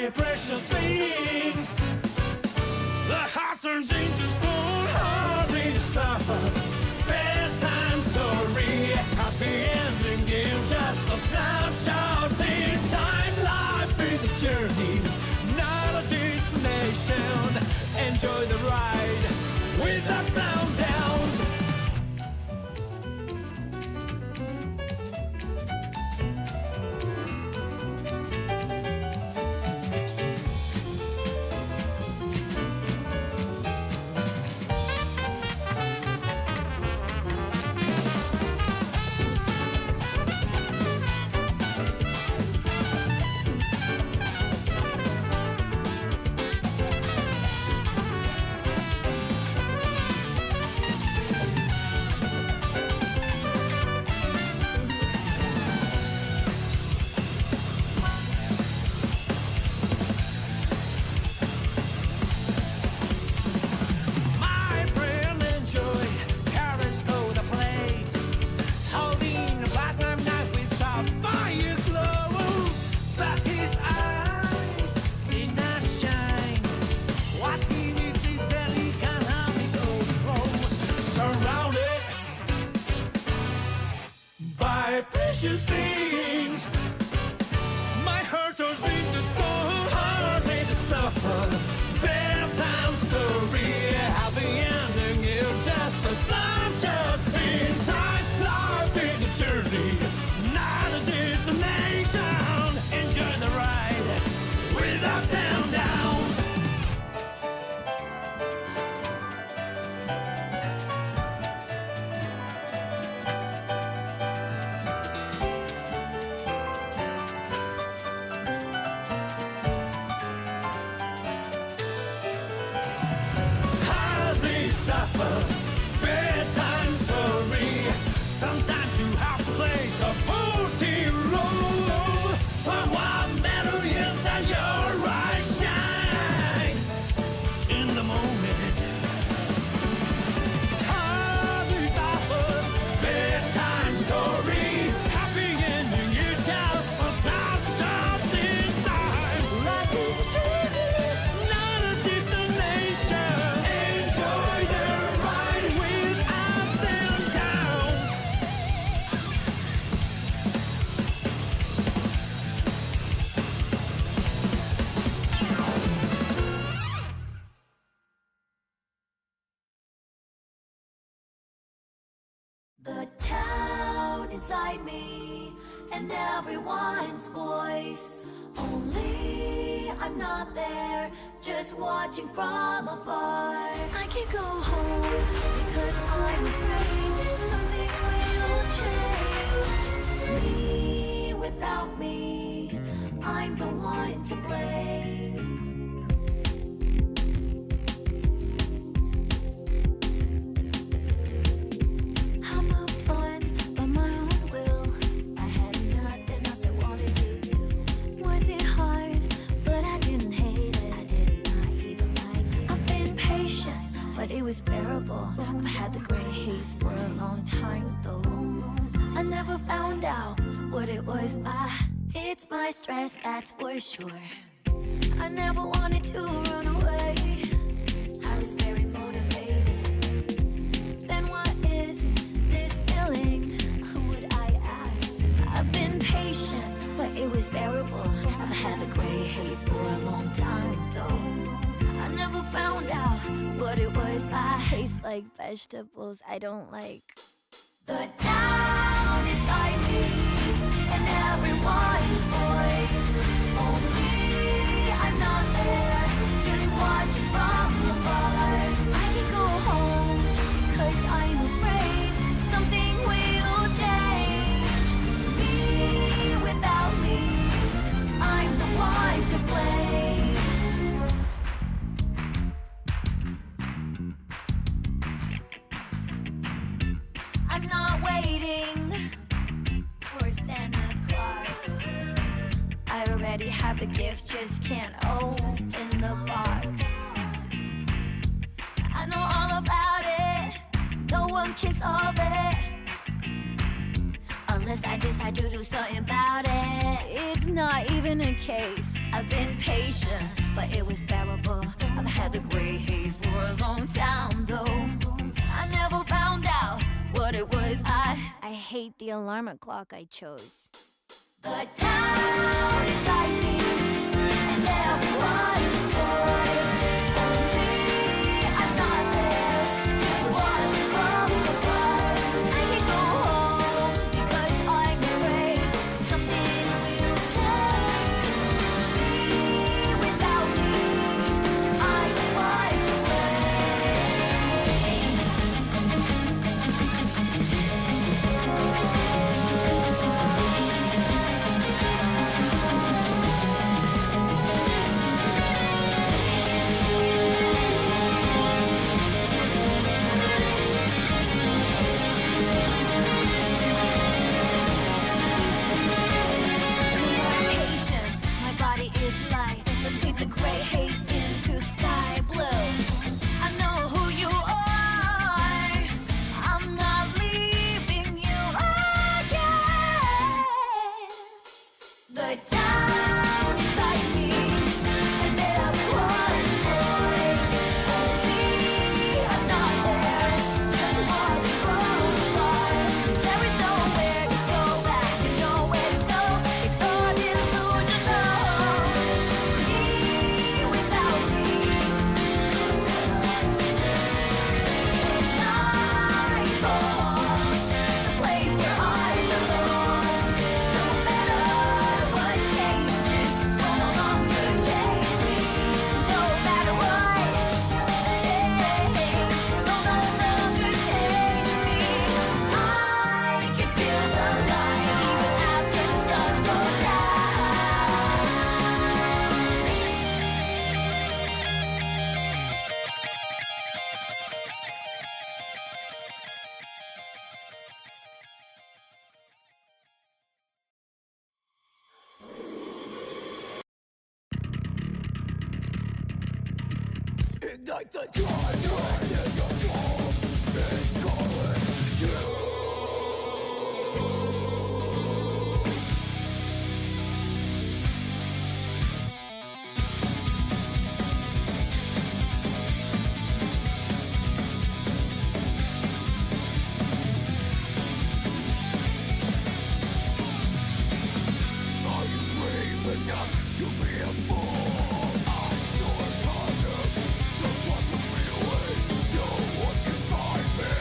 my precious things. The heart turns into stone, hardly to stop. Bedtime story, happy ending game, just a snapshot in time. Life is a journey, not a destination. Enjoy the ride without sound downs. Precious things. My heart turns into stone, hardly to stop. Bedtime story, happy ending, it's just a snapshot in time. Life is a journey, not a destination. Enjoy the ride without sound downs. Bedtime story. Sometimes you have to play supporting role, but what matters is that your eyes shine in the moment. Happy bedtime story, happy ending. It's just a snapshot in time. Life is a journey, not a destination. Enjoy the ride with ups and downs. The town inside me and everyone's voice. Only I'm not there, just watching from afar. I can't go home because I'm afraid something will change. Me without me, I'm the one to blame. I moved on by my own will. I had nothing else I wanted to do. Was it hard? But I didn't hate it. I did not even like it. I've been patient, but it was bearable. I've had the gray haze for a long time though. I never found out what it was. It's my stress, that's for sure. I never wanted to run away. I was very motivated. Then what is this feeling? Who would I ask? I've been patient, but it was bearable. I've had the gray haze for a long time though. I never found out what it was. I taste like vegetables I don't like. The town inside me and everyone's voice. Only I'm not there, just watching from afar. I can go home, cause I'm afraid something will change. Me without me, I'm the one to blame. I'm not waiting for Santa Claus. I already have the gift, just can't open the box. I know all about it, no one can solve it. A unless I decide to do something about it. It's not even a case. I've been patient, but it was bearable. I've had the gray haze for a long time though. I never found out what it was. I hate the alarm clock I chose. The town is like me, and everyone's voice. Only I'm not there, just watching from afar. I can go home because I'm afraid something will change. Me without me, I'm wiped Patience, my body is light. Let's paint the gray haze into sky blue. I know who you are. I'm not leaving you again. The town is like me, and everyone's voice. Only I'm not there, just watching from afar. There is nowhere to go back, and nowhere to go. It's all delusional. Me without me. I go home, the place where I belong. No matter what changes, will no longer change me. No matter what change, will no longer change me. I can feel the light even after the sun goes down. Ignite the drive in your soul. It's calling you. Are you brave enough to be a fool? I'm so tired. Don't try to me away. No one can find me.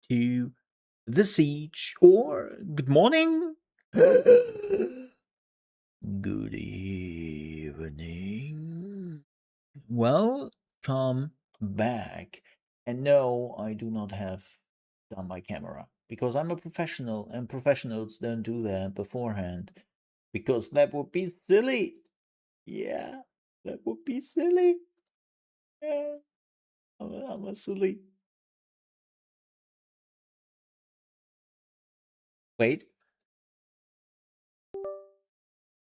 to The Siege, or good morning, good evening. Welcome back. And no, I do not have done my camera because I'm a professional and professionals don't do that beforehand because that would be silly. Yeah, that would be silly. Yeah, I'm a silly. Wait.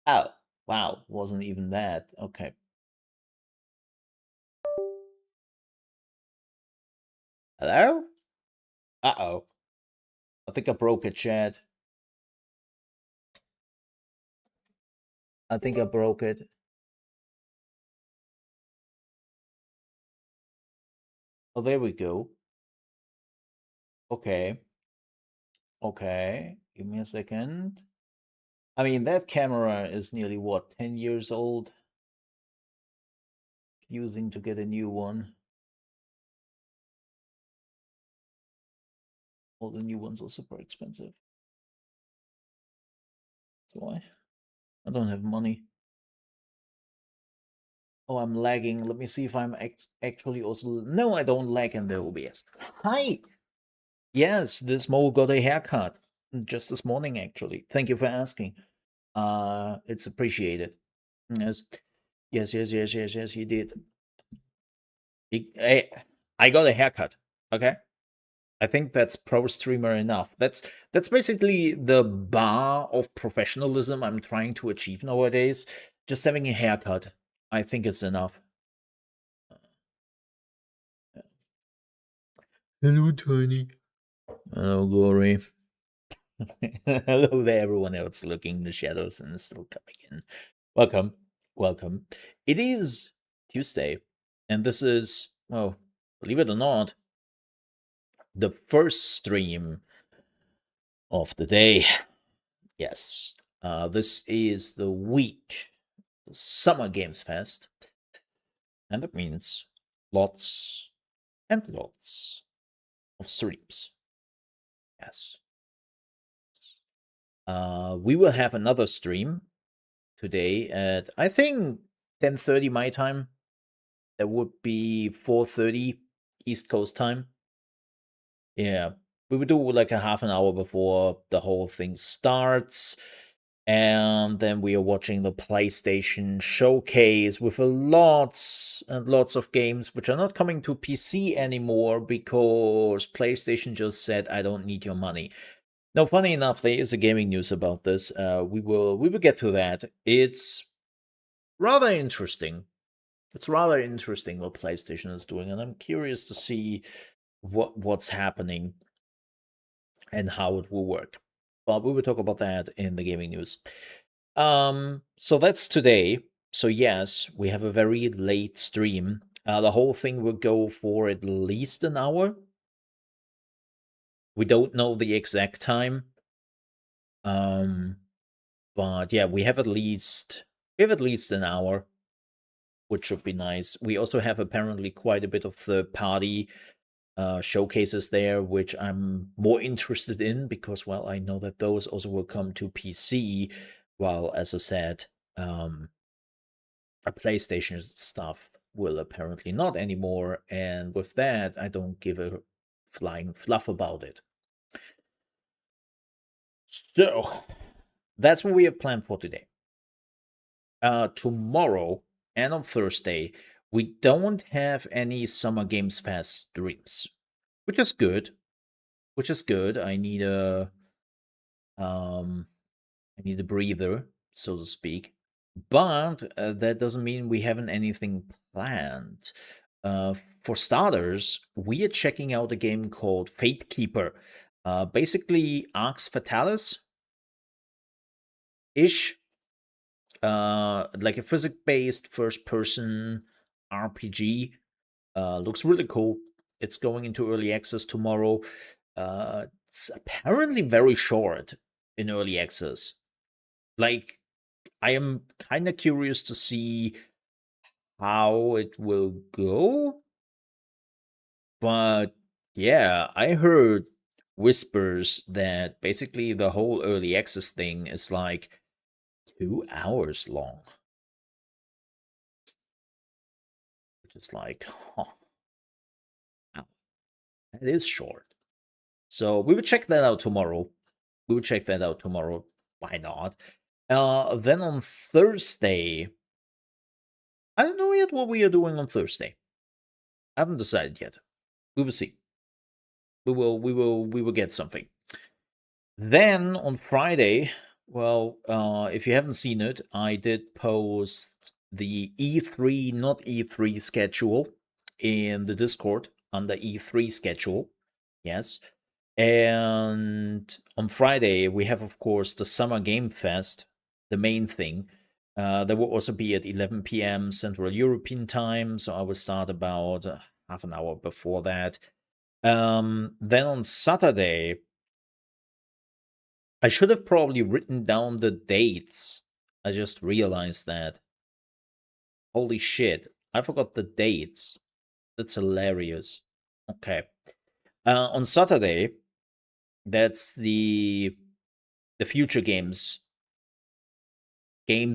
Oh, wow. Wasn't even that. Okay. Hello? Uh-oh. I think I broke it, Chad. I think I broke it. Oh, there we go. Okay. Okay. Give me a second. I mean, that camera is nearly what, 10 years old? Using to get a new one. All the new ones are super expensive. That's why. I don't have money. Oh, I'm lagging. Let me see if I'm actually also. No, I don't lag in the OBS. Hi. Yes, this mole got a haircut just this morning, actually. Thank you for asking. It's appreciated. Yes, yes, you did. I got a haircut. Okay, I think that's pro streamer enough. That's basically the bar of professionalism I'm trying to achieve nowadays. Just having a haircut, I think is enough. Hello, Tony. Hello, Glory. Hello there, everyone else looking in the shadows and still coming in. Welcome, welcome. It is Tuesday, and this is, well, believe it or not, the first stream of the day. Yes, this is the week, the Summer Games Fest, and that means lots and lots of streams. Yes. We will have another stream today at, I think, 10:30 my time. That would be 4:30 East Coast time. Yeah, we would do like a half an hour before the whole thing starts. And then we are watching the PlayStation showcase with lots and lots of games which are not coming to PC anymore because PlayStation just said, I don't need your money. Now, funny enough, there is a gaming news about this. We will get to that. It's rather interesting. It's rather interesting what PlayStation is doing, and I'm curious to see what's happening and how it will work. But we will talk about that in the gaming news. So that's today. So yes, we have a very late stream. The whole thing will go for at least an hour. We don't know the exact time. But yeah, we have at least an hour, which should be nice. We also have apparently quite a bit of third-party showcases there, which I'm more interested in because, well, I know that those also will come to PC. While, as I said, a PlayStation stuff will apparently not anymore. And with that, I don't give a flying fluff about it. So that's what we have planned for today. Tomorrow and on Thursday, we don't have any Summer Games Fest streams, which is good. I need a breather, so to speak. But that doesn't mean we haven't anything planned. For starters, we are checking out a game called Fate Keeper. Basically, Arx Fatalis ish. Like a physics-based first-person RPG. Looks really cool. It's going into early access tomorrow. It's apparently very short in early access. Like, I am kind of curious to see how it will go. But yeah, I heard whispers that basically the whole early access thing is like 2 hours long. Which is like, huh, wow, that is short. So we will check that out tomorrow. We will check that out tomorrow. Why not? Then on Thursday, I don't know yet what we are doing on Thursday. I haven't decided yet. We will see. We will get something. Then on Friday, well, if you haven't seen it, I did post the E3 not E3 schedule in the Discord under E3 schedule. Yes. And on Friday, we have, of course, the Summer Game Fest, the main thing. That will also be at 11 p.m. Central European time. So I will start about half an hour before that. Then on Saturday, I should have probably written down the dates. I just realized that. Holy shit, I forgot the dates. That's hilarious. Okay. On Saturday, that's the Future Games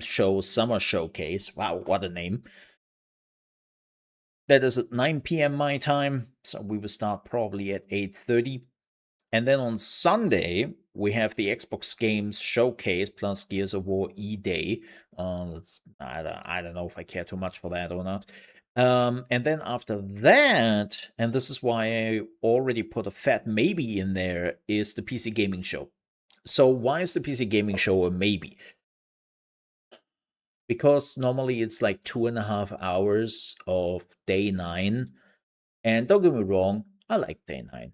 Show Summer Showcase. Wow, what a name. That is at 9 p.m. my time, so we will start probably at 8:30. And then on Sunday, we have the Xbox Games Showcase plus Gears of War E-Day. I don't know if I care too much for that or not. And then after that, and this is why I already put a fat maybe in there, is the PC Gaming Show. So why is the PC Gaming Show a maybe? Because normally it's like 2.5 hours of day 9. And don't get me wrong, I like day 9.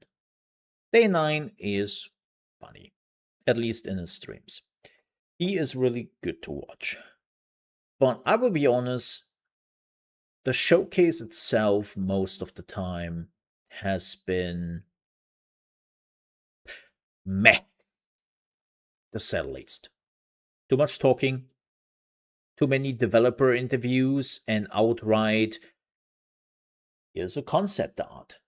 Day 9 is funny, at least in his streams. He is really good to watch. But I will be honest, the showcase itself, most of the time, has been meh, to say the least. Too much talking, too many developer interviews, and outright, here's a concept art.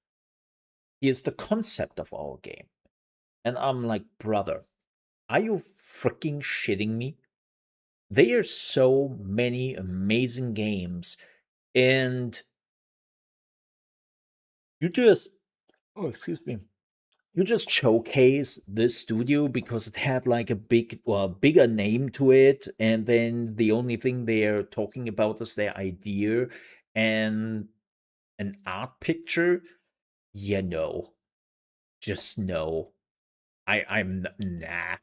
Here's the concept of our game. And I'm like, brother, are you freaking shitting me? There are so many amazing games, and you just, oh, excuse me, you just showcase this studio because it had like a bigger name to it, and then the only thing they're talking about is their idea and an art picture. Yeah, no, just no. I'm nah.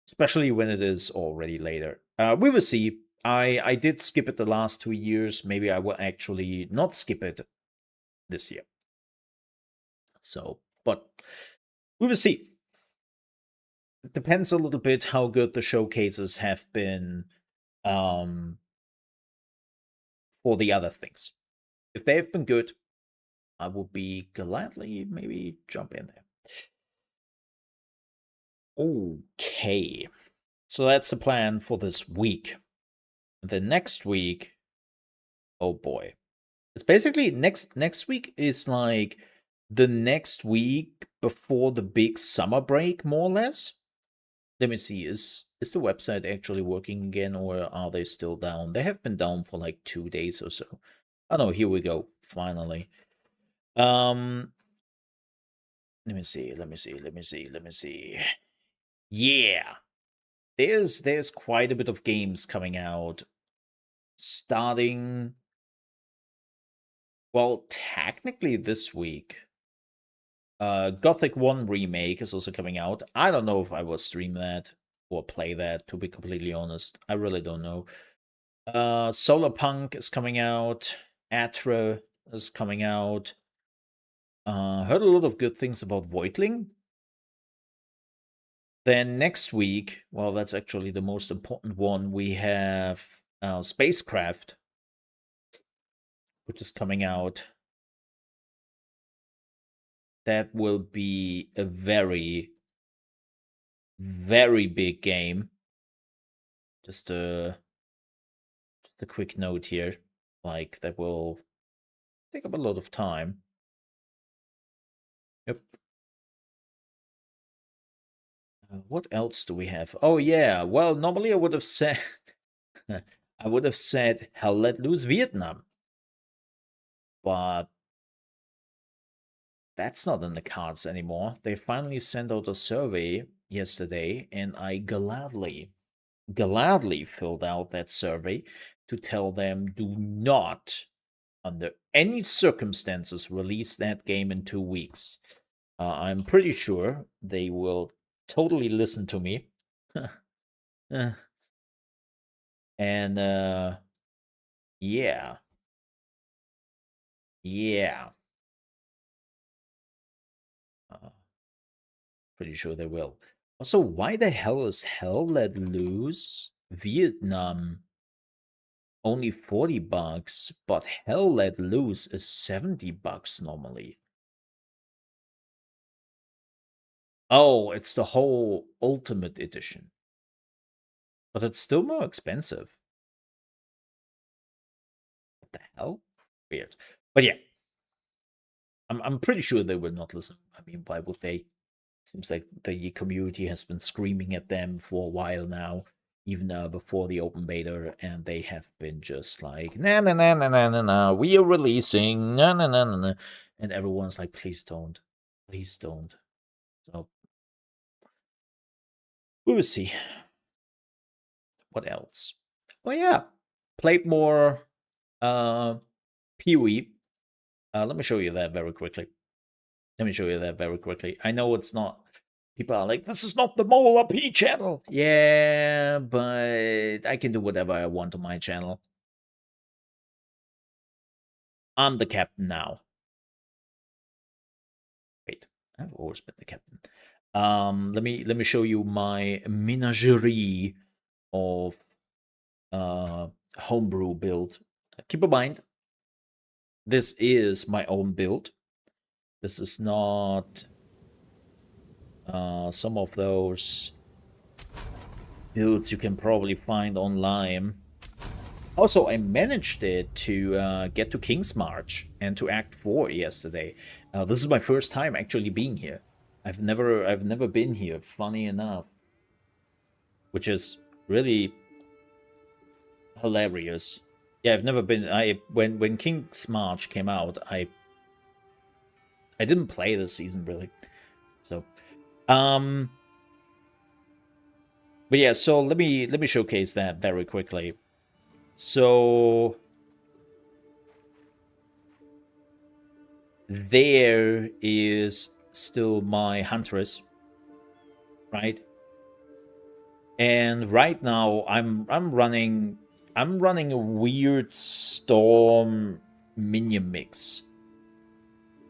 Especially when it is already later. We will see. I did skip it the last 2 years. Maybe I will actually not skip it this year. So, but we will see. It depends a little bit how good the showcases have been for the other things. If they have been good, I will be gladly maybe jump in there. Okay. So that's the plan for this week. The next week, oh boy. It's basically next week is like the next week before the big summer break, more or less. Let me see, is the website actually working again, or are they still down? They have been down for like 2 days or so. Oh no, here we go, finally. Let me see. Yeah. There's quite a bit of games coming out starting, well, technically this week. Gothic 1 remake is also coming out. I don't know if I will stream that or play that, to be completely honest. I really don't know. Solarpunk is coming out. Atra is coming out. Heard a lot of good things about Voidling. Then next week, well, that's actually the most important one. We have Spacecraft, which is coming out. That will be a very, very big game. Just a quick note here. Like, that will take up a lot of time. Yep. What else do we have? Oh yeah, well, normally I would have said I would have said Hell Let Loose Vietnam, but that's not in the cards anymore. They finally sent out a survey yesterday, and I gladly filled out that survey to tell them do not, under any circumstances, release that game in 2 weeks. I'm pretty sure they will totally listen to me. Uh, and yeah. Yeah. Uh, Pretty sure they will. Also, why the hell is Hell Let Loose Vietnam only $40, but Hell Let Loose is $70 normally? Oh, it's the whole Ultimate Edition. But it's still more expensive. What the hell? Weird. But yeah. I'm pretty sure they will not listen. I mean, why would they? Seems like the community has been screaming at them for a while now, even before the open beta, and they have been just like, nah, nah, nah, nah, nah, nah, nah, we are releasing, nah, nah, nah, nah, nah. And everyone's like, please don't. Please don't. So, we will see. What else? Oh, yeah. Played more PoE. Let me show you that very quickly. I know it's not. People are like, this is not the Molar P channel. Yeah, but I can do whatever I want on my channel. I'm the captain now. Wait, I've always been the captain. Let me show you my menagerie of homebrew build. Keep in mind, this is my own build. This is not some of those builds you can probably find online. Also, I managed it to get to King's March and to Act 4 yesterday. This is my first time actually being here. I've never been here, funny enough. Which is really hilarious. Yeah, I've never been. When King's March came out, I didn't play this season really. So but yeah, so let me showcase that very quickly. So there is still my Huntress, right? And right now I'm running a weird storm minion mix.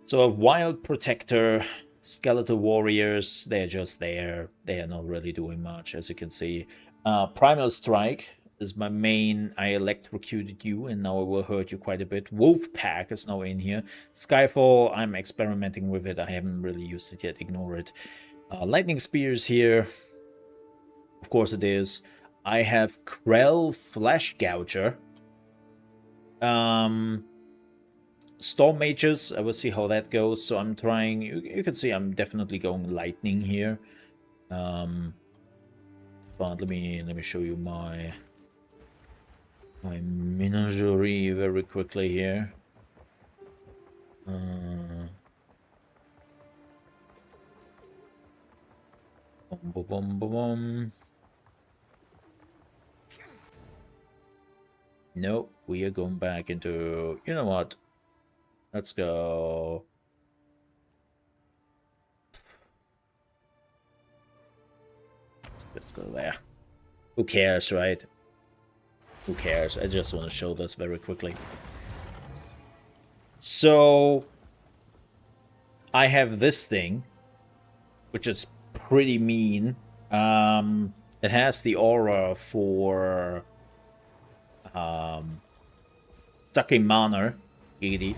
So a Wild Protector, Skeletal Warriors, they're just there. They are not really doing much, as you can see. Primal Strike is my main. I electrocuted you, and now it will hurt you quite a bit. Wolf Pack is now in here. Skyfall, I'm experimenting with it. I haven't really used it yet. Ignore it. Lightning Spears here. Of course it is. I have Krell Flash Gouger. Storm Mages, I will see how that goes. So I'm trying, you can see I'm definitely going Lightning here. But let me show you my menagerie very quickly here. Boom, boom, boom, boom. Nope, we are going back into, you know what? Let's go. Let's go there. Who cares, right? Who cares? I just want to show this very quickly. So I have this thing, which is pretty mean. It has the aura for sucking mana, giggity,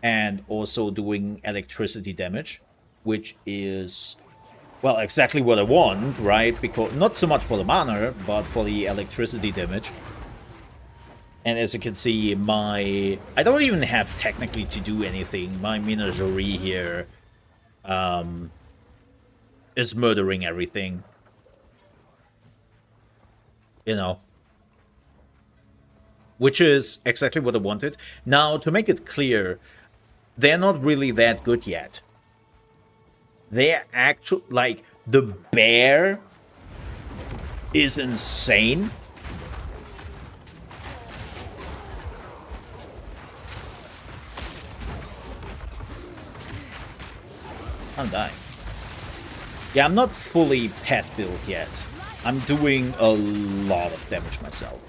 and also doing electricity damage, which is, well, exactly what I want, right? Because not so much for the mana, but for the electricity damage. And as you can see, I don't even have technically to do anything. My menagerie here is murdering everything. You know. Which is exactly what I wanted. Now, to make it clear, they're not really that good yet. They're actually, like, the bear is insane. I'm dying. Yeah, I'm not fully pet built yet. I'm doing a lot of damage myself.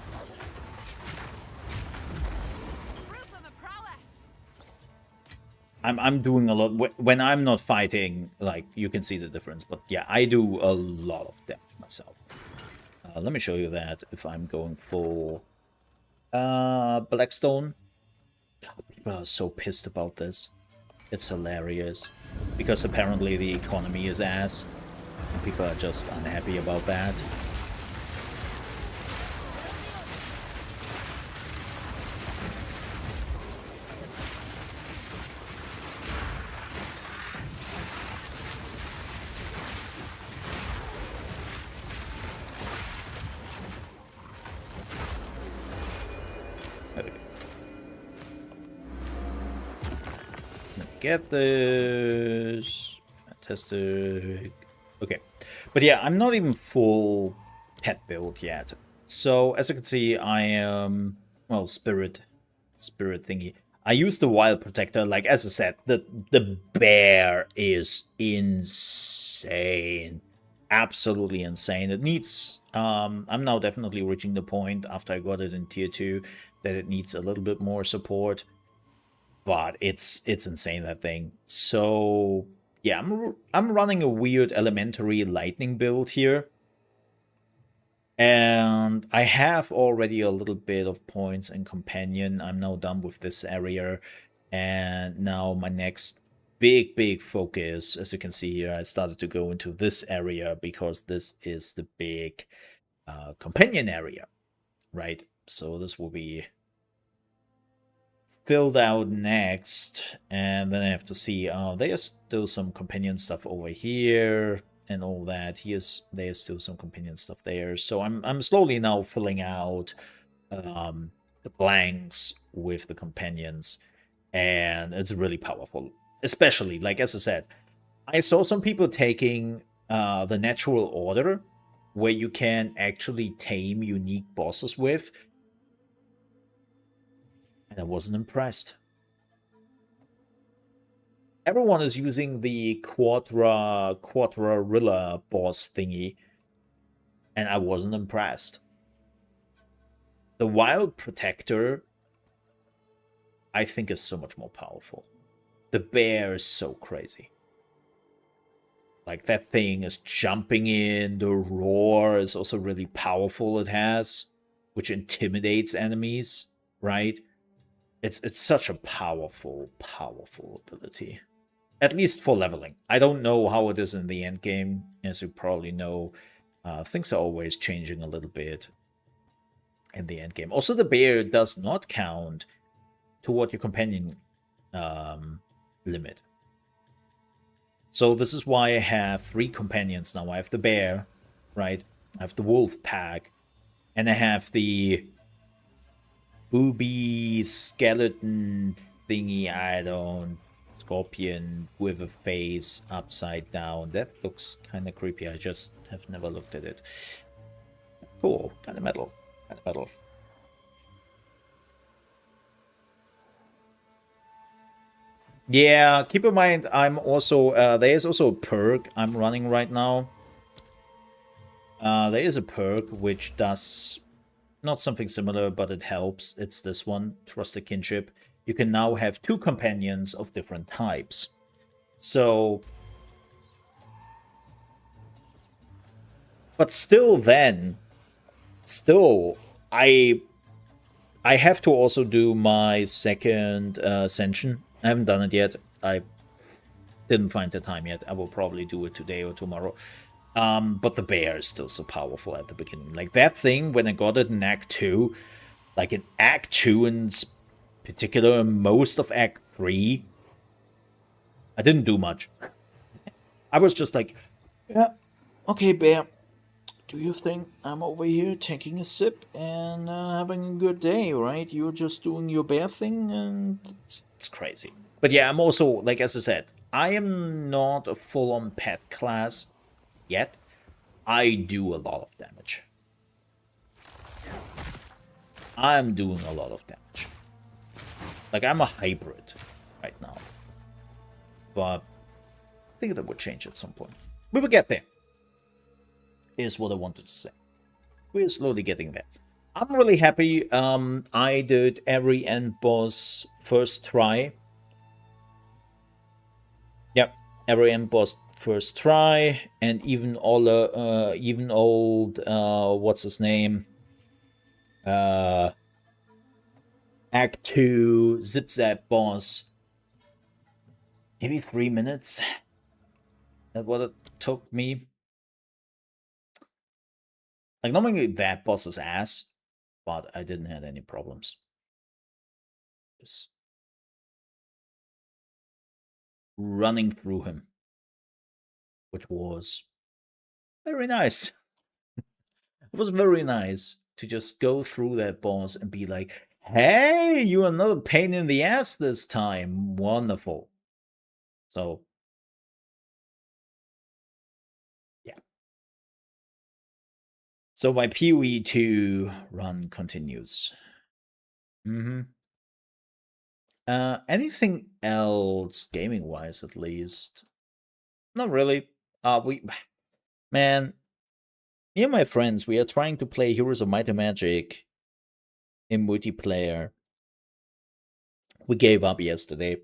I'm doing a lot. When I'm not fighting, like, you can see the difference. But yeah, I do a lot of damage myself. Let me show you that if I'm going for Blackstone. God, people are so pissed about this. It's hilarious. Because apparently the economy is ass. And people are just unhappy about that. Get this. Fantastic. Okay. But yeah, I'm not even full pet build yet. So, as you can see, I am... Well, spirit thingy. I use the Wild Protector. Like, as I said, the bear is insane. Absolutely insane. It needs... I'm now definitely reaching the point, after I got it in Tier 2, that it needs a little bit more support. But it's insane, that thing. So yeah, I'm running a weird elementary lightning build here, and I have already a little bit of points in companion. I'm now done with this area, and now my next big focus, as you can see here, I started to go into this area because this is the big companion area, right? So this will be filled out next, and then I have to see, there's still some companion stuff over here and all that. There's still some companion stuff there, so I'm slowly now filling out the blanks with the companions, and it's really powerful. Especially, like, as I said, I saw some people taking the natural order, where you can actually tame unique bosses with, and I wasn't impressed. Everyone is using the Quadrilla boss thingy, and I wasn't impressed. The Wild Protector, I think, is so much more powerful. The bear is so crazy. Like, that thing is jumping in, the roar is also really powerful, it has, which intimidates enemies, right? It's such a powerful ability. At least for leveling. I don't know how it is in the end game. As you probably know, things are always changing a little bit in the end game. Also, the bear does not count toward your companion limit. So this is why I have 3 companions now. I have the bear, right? I have the wolf pack, and I have the booby skeleton thingy, scorpion with a face upside down. That looks kind of creepy. I just have never looked at it. Cool, kind of metal. Yeah, keep in mind, I'm also there is also a perk I'm running right now. There is a perk which does not something similar, but it helps. It's this one, Trusted Kinship. You can now have 2 companions of different types. So... But still I have to also do my second Ascension. I haven't done it yet. I didn't find the time yet. I will probably do it today or tomorrow. But the bear is still so powerful at the beginning. Like, that thing, when I got it in Act 2, like in Act 2 in particular, most of Act 3, I didn't do much. I was just like Yeah. Okay, Bear. Do you think I'm over here taking a sip and having a good day, right? You're just doing your bear thing, and it's crazy. But yeah, I'm also, like, as I said, I am not a full on pet class yet. I do a lot of damage. I'm doing a lot of damage. Like, I'm a hybrid right now. But I think that would change at some point. We will get there, is what I wanted to say. We're slowly getting there. I'm really happy. I did every end boss first try. Yep, every end boss first try, and even even old what's his name? Act 2 Zip Zap boss. Maybe 3 minutes. That's what it took me. Like, normally that boss is ass, but I didn't have any problems. Just running through him, which was very nice. It was very nice to just go through that boss and be like, hey, you are not a pain in the ass this time. Wonderful. So, yeah. So my PoE 2 run continues. Mm-hmm. Anything else, gaming wise at least? Not really. Man, me and my friends, we are trying to play Heroes of Might and Magic in multiplayer. We gave up yesterday.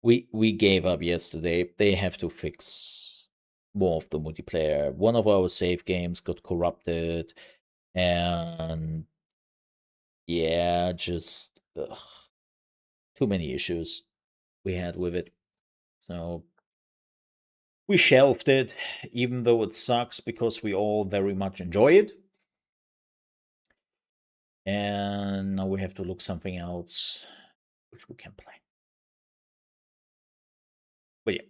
We gave up yesterday. They have to fix more of the multiplayer. One of our save games got corrupted, and yeah, just too many issues we had with it. So we shelved it, even though it sucks because we all very much enjoy it. And now we have to look something else which we can play. But yeah,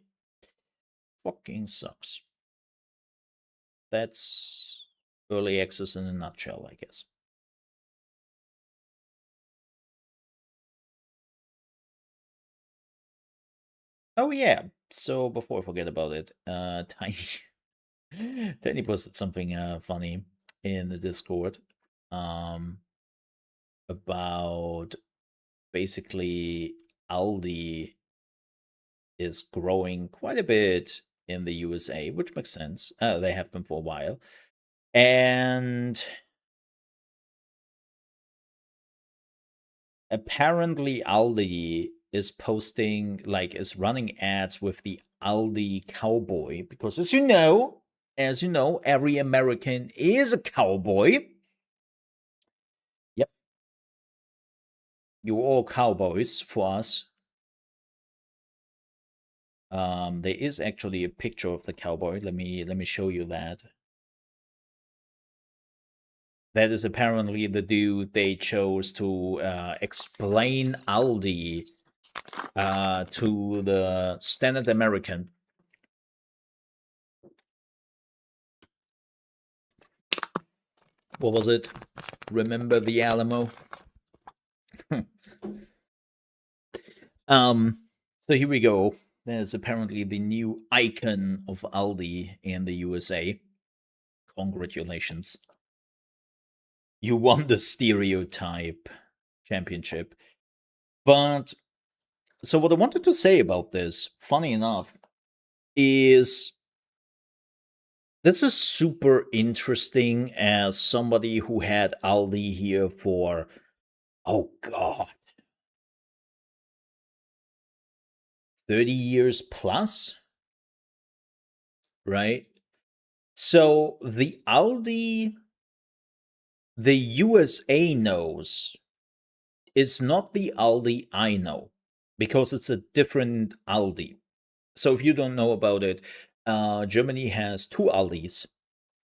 fucking sucks. That's early access in a nutshell, I guess. Oh yeah. So before I forget about it, Tiny Tiny posted something funny in the Discord um about basically Aldi is growing quite a bit in the USA, which makes sense. They have been for a while. And apparently Aldi is posting, like, is running ads with the Aldi cowboy because as you know, every American is a cowboy. Yep. You're all cowboys for us. There is actually a picture of the cowboy. Let me show you that. That is apparently the dude they chose to explain Aldi to the standard American. What was it? Remember the Alamo? So here we go. There's apparently the new icon of Aldi in the USA. Congratulations. You won the stereotype championship. But so what I wanted to say about this, funny enough, is this is super interesting as somebody who had Aldi here for, oh god, 30 years plus, right? So the Aldi the USA knows is not the Aldi I know, because it's a different Aldi. So if you don't know about it, Germany has two Aldis.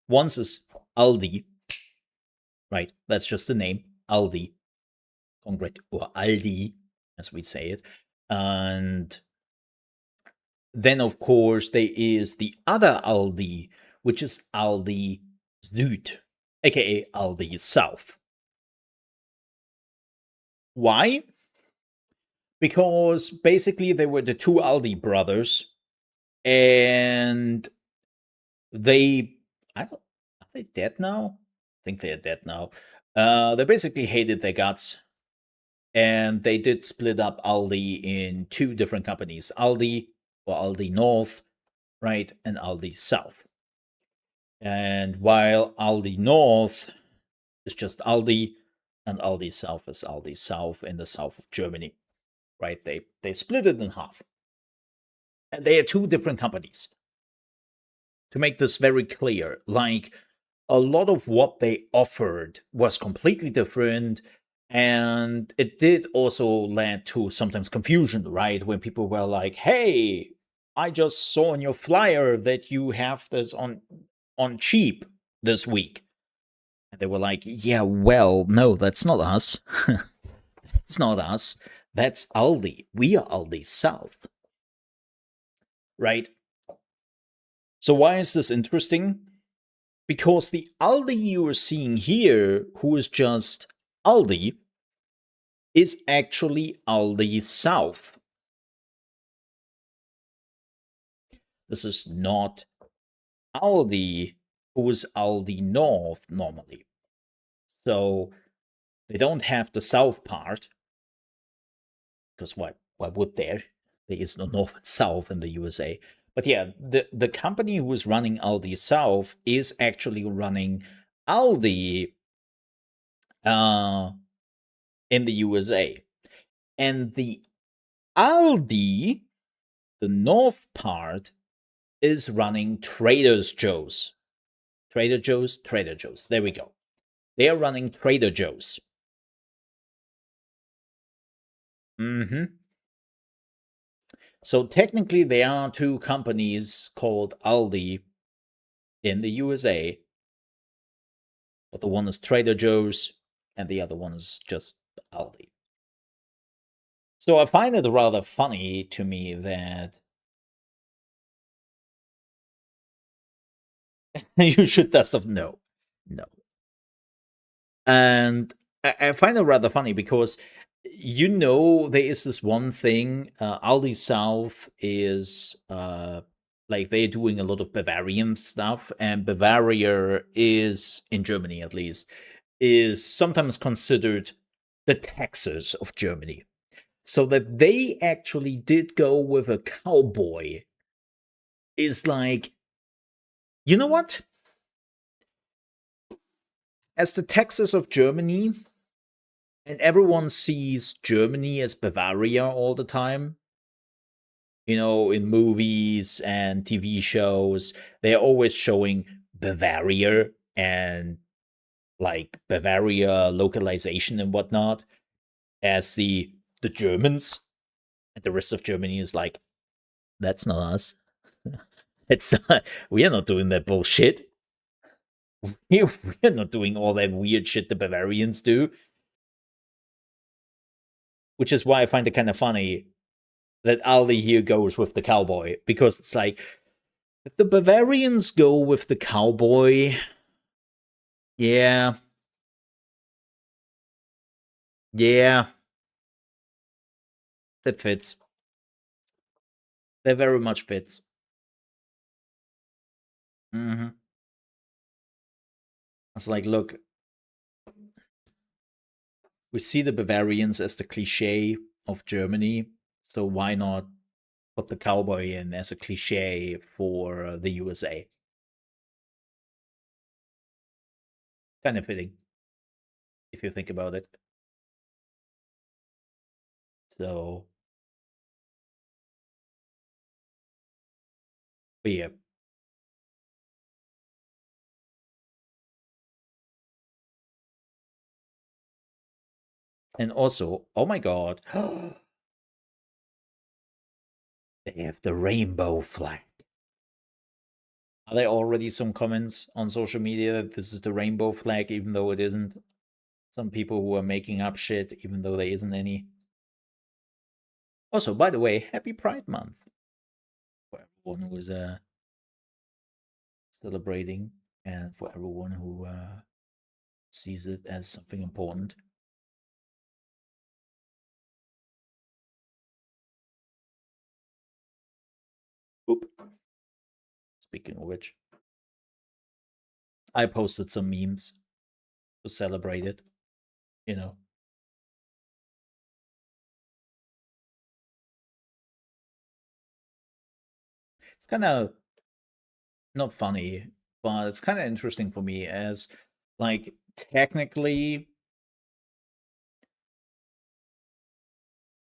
One is Aldi, right? That's just the name, Aldi, or Aldi, as we say it. And then, of course, there is the other Aldi, which is Aldi Süd, aka Aldi South. Why? Because basically they were the two Aldi brothers, and they, I don't, are they dead now? I think they're dead now. They basically hated their guts, and they did split up Aldi in two different companies: Aldi, or Aldi North, right, and Aldi South. And while Aldi North is just Aldi, and Aldi South is Aldi South in the south of Germany, right? They split it in half, and they are two different companies. To make this very clear, like, a lot of what they offered was completely different, and it did also lead to sometimes confusion, right? When people were like, "Hey, I just saw on your flyer that you have this on cheap this week." And they were like, "Yeah, well, no, that's not us. It's not us. That's Aldi. We are Aldi South." Right? So why is this interesting? Because the Aldi you are seeing here, who is just Aldi, is actually Aldi South. This is not Aldi, who is Aldi North normally. So they don't have the South part, because why would there? There is no North and South in the USA. But yeah, the company who is running Aldi South is actually running Aldi in the USA. And the Aldi, the North part, is running Trader Joe's. Trader Joe's, Trader Joe's. There we go. They are running Trader Joe's. So technically, there are two companies called Aldi in the USA, but the one is Trader Joe's and the other one is just Aldi. So I find it rather funny to me that you should test of no. And I find it rather funny because there is this one thing. Aldi South is like they're doing a lot of Bavarian stuff, and Bavaria is, in Germany at least, is sometimes considered the Texas of Germany. So that they actually did go with a cowboy is like, you know what? As the Texas of Germany, and everyone sees Germany as Bavaria all the time, in movies and TV shows, they're always showing Bavaria and like Bavaria localization and whatnot as the Germans, and the rest of Germany is like, that's not us. It's we are not doing that bullshit. We're not doing all that weird shit the Bavarians do. Which is why I find it kind of funny that Aldi here goes with the cowboy, because it's like, if the Bavarians go with the cowboy, yeah, that fits. That very much fits. It's like, look, we see the Bavarians as the cliche of Germany, so why not put the cowboy in as a cliche for the USA? Kind of fitting, if you think about it. So, but yeah. And also, oh my god, they have the rainbow flag. Are there already some comments on social media that this is the rainbow flag, even though it isn't? Some people who are making up shit, even though there isn't any. Also, by the way, happy Pride Month. everyone who is celebrating and for everyone who sees it as something important. Oop. Speaking of which, I posted some memes to celebrate it, you know. It's kind of not funny, but it's kind of interesting for me as, like, technically,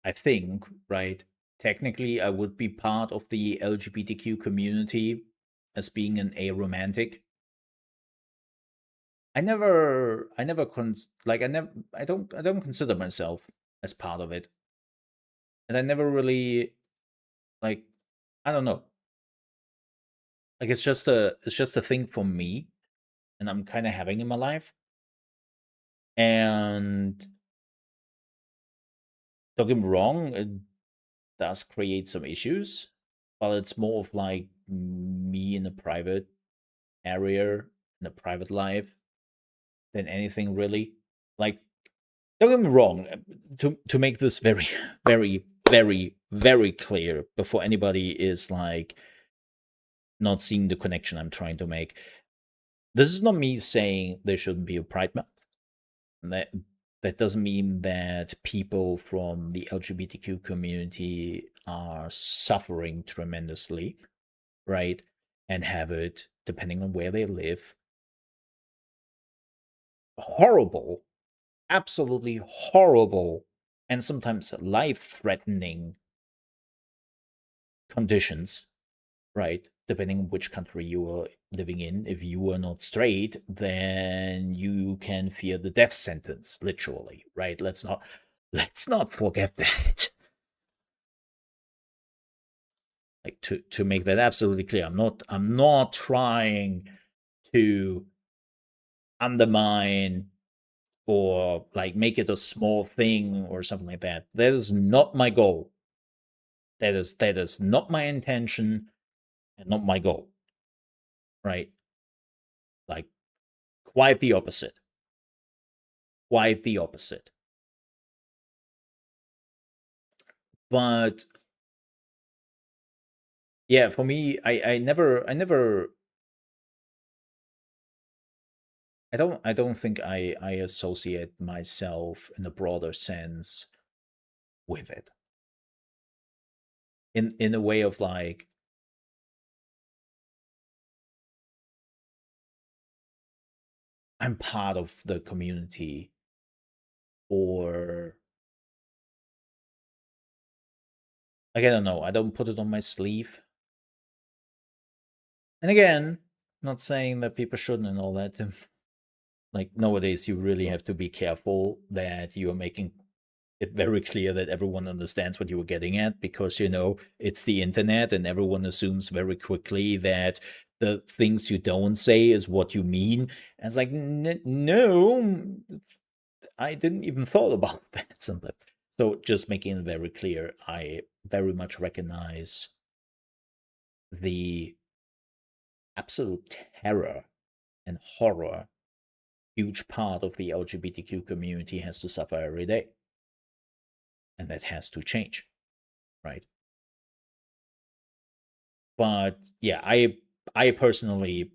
I think, right? Technically, I would be part of the LGBTQ community as being an aromantic. I never like I don't consider myself as part of it, and I never really like, I don't know, like it's just a thing for me, and I'm kind of having in my life, and don't get me wrong, it does create some issues, but it's more of like me in a private area, in a private life, than anything really. Like, don't get me wrong, to make this very, very, very, very clear before anybody is like not seeing the connection I'm trying to make. This is not me saying there shouldn't be a Pride Month. That that doesn't mean that people from the LGBTQ community are suffering tremendously, right? And have it, depending on where they live, horrible, absolutely horrible, and sometimes life threatening conditions, right? Depending on which country you are living in. If you are not straight, then you can fear the death sentence, literally, right? Let's not forget that. Like, to make that absolutely clear, I'm not trying to undermine or like make it a small thing or something like that. That is not my goal. That is not my intention and not my goal. Right? Like, quite the opposite. Quite the opposite. But yeah, for me, I don't think I associate myself in a broader sense with it. In a way of like, I'm part of the community, or like, I don't know, I don't put it on my sleeve. And again, not saying that people shouldn't and all that. Like, nowadays you really have to be careful that you are making it very clear that everyone understands what you were getting at, because it's the internet and everyone assumes very quickly that the things you don't say is what you mean. And it's like, no, I didn't even thought about that sometimes. So just making it very clear, I very much recognize the absolute terror and horror huge part of the LGBTQ community has to suffer every day. And that has to change, right? But yeah, I personally,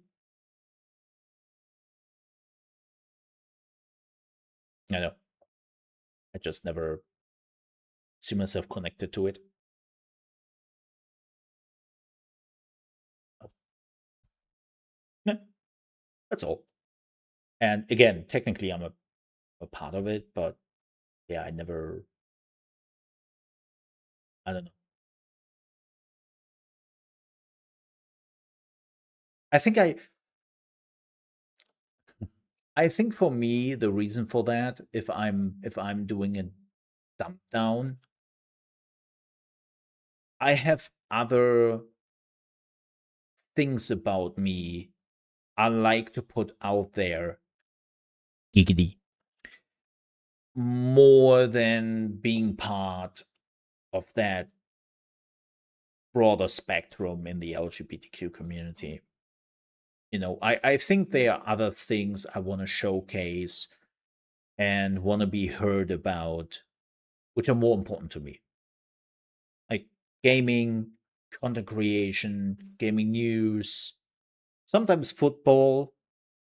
I know, I just never see myself connected to it. Yeah, that's all. And again, technically I'm a part of it, but yeah, I don't know. I think I think for me the reason for that, if I'm doing a dump down, I have other things about me I like to put out there, giggity, more than being part of that broader spectrum in the LGBTQ community. I think there are other things I want to showcase and want to be heard about, which are more important to me, like gaming, content creation, gaming news, sometimes football.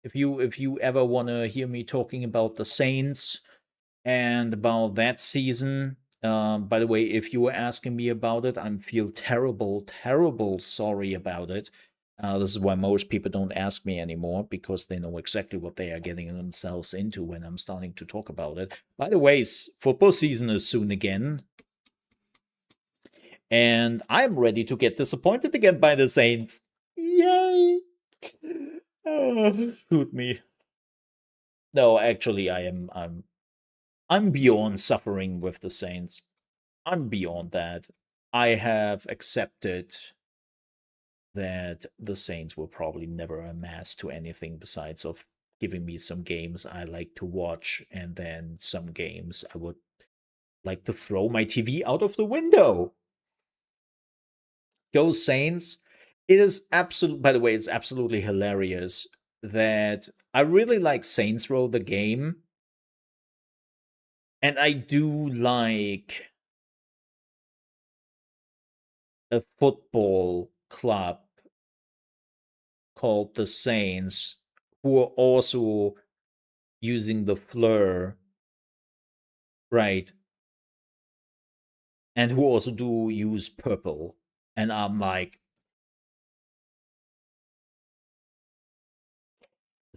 If you ever want to hear me talking about the Saints and about that season, by the way, if you were asking me about it, I feel terrible sorry about it. This is why most people don't ask me anymore, because they know exactly what they are getting themselves into when I'm starting to talk about it. By the way, football season is soon again, and I'm ready to get disappointed again by the Saints. Yay! Oh, shoot me. No, actually, I'm beyond suffering with the Saints. I'm beyond that. I have accepted that the Saints will probably never amass to anything besides of giving me some games I like to watch, and then some games I would like to throw my TV out of the window. Go Saints. It is absolute By the way, it's absolutely hilarious that I really like Saints Row the game, and I do like a football club called the Saints, who are also using the fleur, right? And who also do use purple. And I'm like,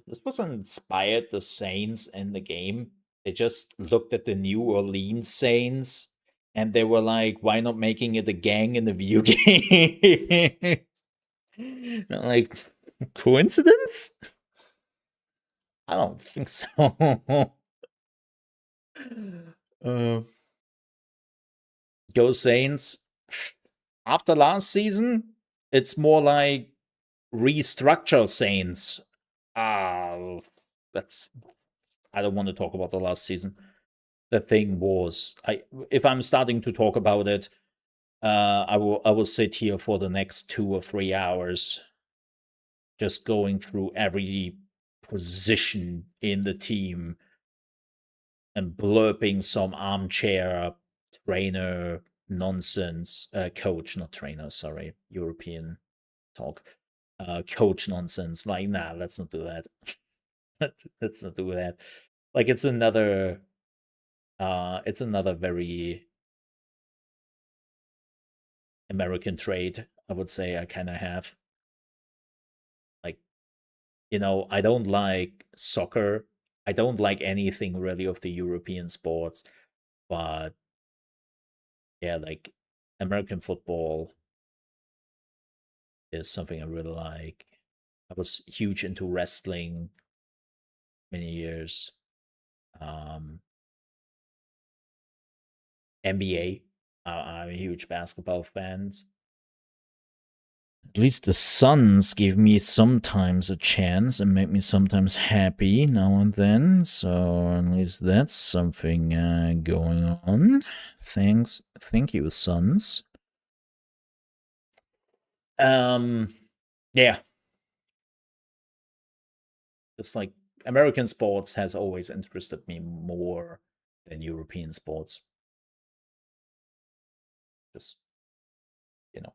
this wasn't inspired the Saints in the game. They just looked at the New Orleans Saints and they were like, why not making it a gang in the video game? Like, coincidence? I don't think so. uh, Go Saints. After last season, it's more like restructure Saints. Ah, that's I don't want to talk about the last season. The thing was, if I'm starting to talk about it, I will sit here for the next 2 or 3 hours, just going through every position in the team and blurping some armchair trainer nonsense. Coach, not trainer. Sorry, European talk. Coach nonsense. Like, nah, let's not do that. Let's not do that. Like, it's another very American trait, I would say I kind of have. Like, I don't like soccer. I don't like anything really of the European sports, but yeah, like American football is something I really like. I was huge into wrestling many years. Um, NBA. I'm a huge basketball fan. At least the Suns give me sometimes a chance and make me sometimes happy now and then. So at least that's something going on. Thank you, Suns. Yeah. Just like American sports has always interested me more than European sports. Just, you know.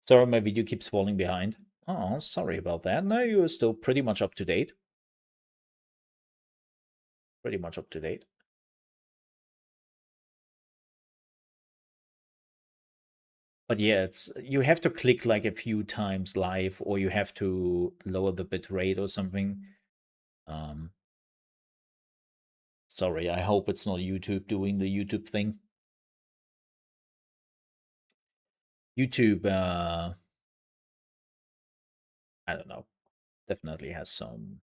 Sorry, my video keeps falling behind. Oh, sorry about that. No, you're still pretty much up to date. Pretty much up to date. But yeah, you have to click like a few times live, or you have to lower the bit rate or something. Um, Sorry, I hope it's not YouTube doing the YouTube thing. YouTube, I don't know, definitely has some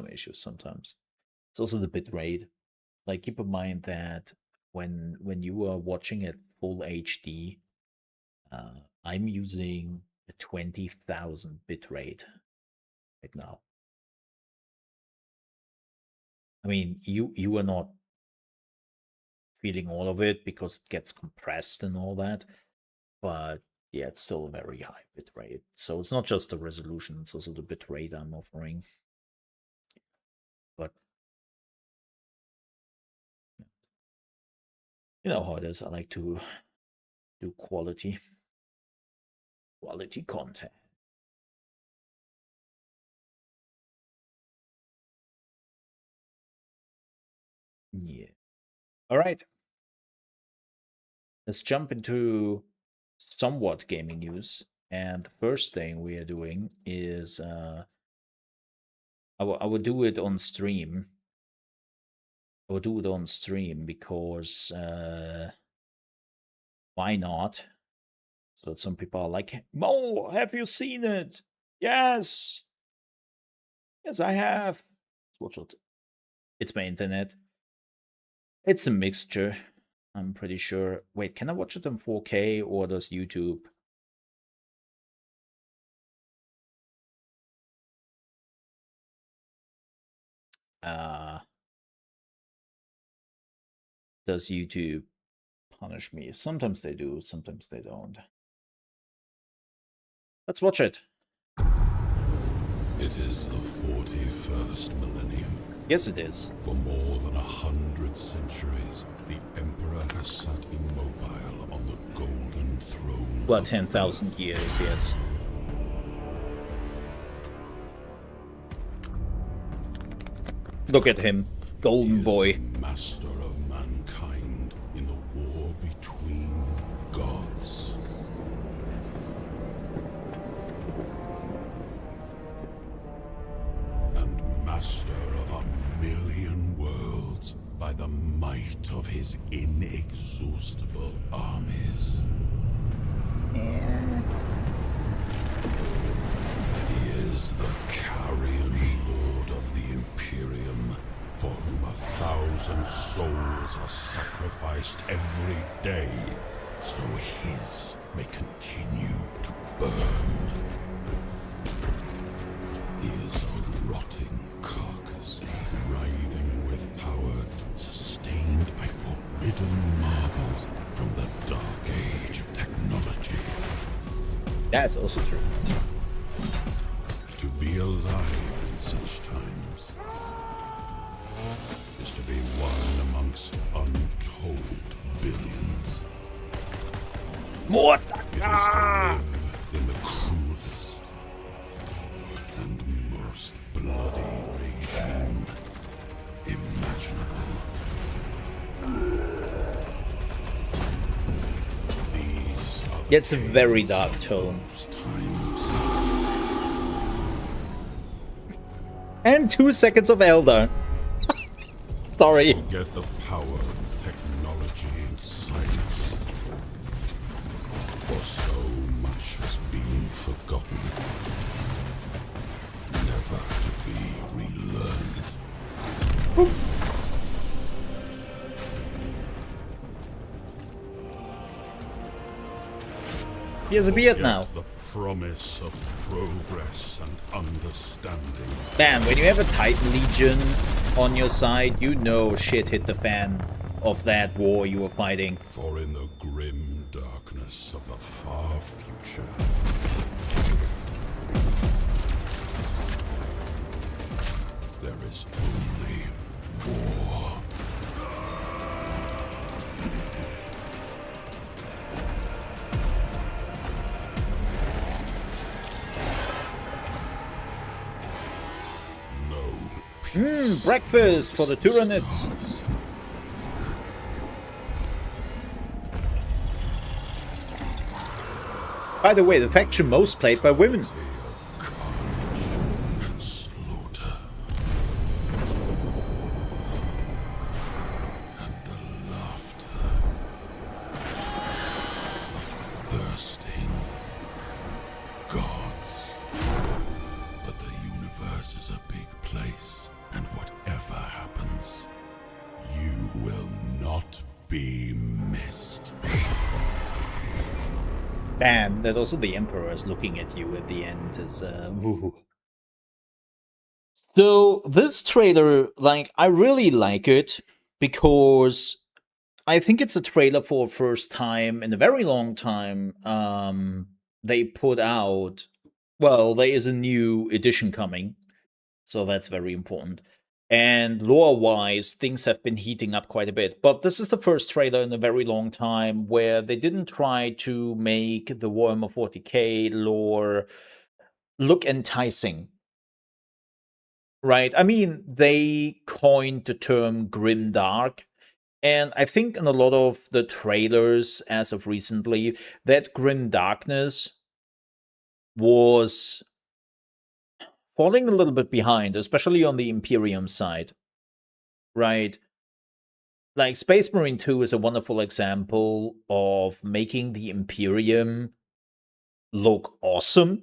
issues sometimes. It's also the bit rate. Like, keep in mind that when you are watching at full HD, I'm using a 20,000 bit rate right now. I mean, you are not feeling all of it because it gets compressed and all that. But yeah, it's still a very high bitrate. So it's not just the resolution, it's also the bitrate I'm offering. But you know how it is. I like to do quality content. Yeah. All right. Let's jump into somewhat gaming news. And the first thing we are doing is I will do it on stream. I will do it on stream because why not? So that some people are like, Mo, have you seen it? Yes. Yes, I have. Watch it. It's my internet. It's a mixture. I'm pretty sure. Wait, can I watch it in 4K or does YouTube? Does YouTube punish me? Sometimes they do, sometimes they don't. Let's watch it. It is the 41st millennium. Yes, it is. For more than 100 centuries, the Emperor has sat immobile on the golden throne. Well, of 10,000 Earth. years, yes. Look at him, He golden is boy. the master of mankind in the war between gods. And master of 1,000,000 worlds by the might of his inexhaustible armies. He is the carrion lord of the Imperium, for whom 1,000 souls are sacrificed every day, so his may continue to burn. He is a rotting carcass, writhing with power, sustained by forbidden marvels from the dark age of technology. That's also true. To be alive in such times is to be one amongst untold billions. What? It is to live in the cruelest and most bloody regime imaginable. These are the It's a very tales dark of tone. those times. And 2 seconds of Elder. Sorry. Forget the power of technology and science. For so much has been forgotten, never to be relearned. He has a beard Forget now. the promise of progress and understanding. Man, when you have a Titan Legion on your side, you know shit hit the fan of that war you were fighting. For in the grim darkness of the far future, there is only war. No peace. Breakfast for the Tyranids. By the way, the faction most played by women. Day of carnage and slaughter. And the laughter of thirsting gods. But the universe is a big place, and whatever happens, you will not be missed. Man, there's also the Emperor is looking at you at the end. It's ooh. So this trailer, like, I really like it because I think it's a trailer for first time in a very long time. They put out, well, there is a new edition coming, so that's very important. And lore-wise, things have been heating up quite a bit. But this is the first trailer in a very long time where they didn't try to make the Warhammer 40k lore look enticing. Right? I mean, they coined the term grimdark. And I think in a lot of the trailers as of recently, that grim darkness was falling a little bit behind, especially on the Imperium side. Right? Like Space Marine 2 is a wonderful example of making the Imperium look awesome.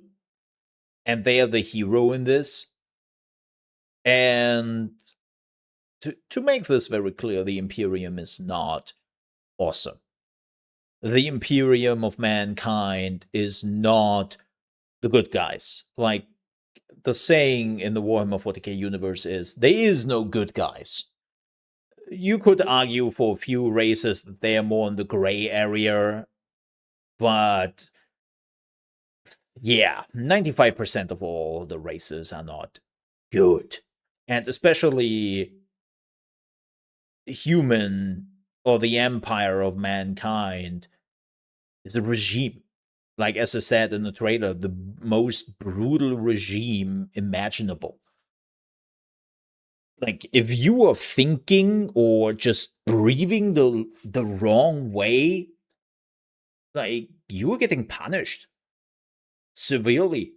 And they are the hero in this. And to make this very clear, the Imperium is not awesome. The Imperium of mankind is not the good guys. Like, the saying in the Warhammer 40k universe is, there is no good guys. You could argue for a few races that they are more in the gray area, but yeah, 95% of all the races are not good. And especially human, or the empire of mankind, is a regime. Like, as I said in the trailer, the most brutal regime imaginable. Like, if you are thinking or just breathing the wrong way, like, you are getting punished severely.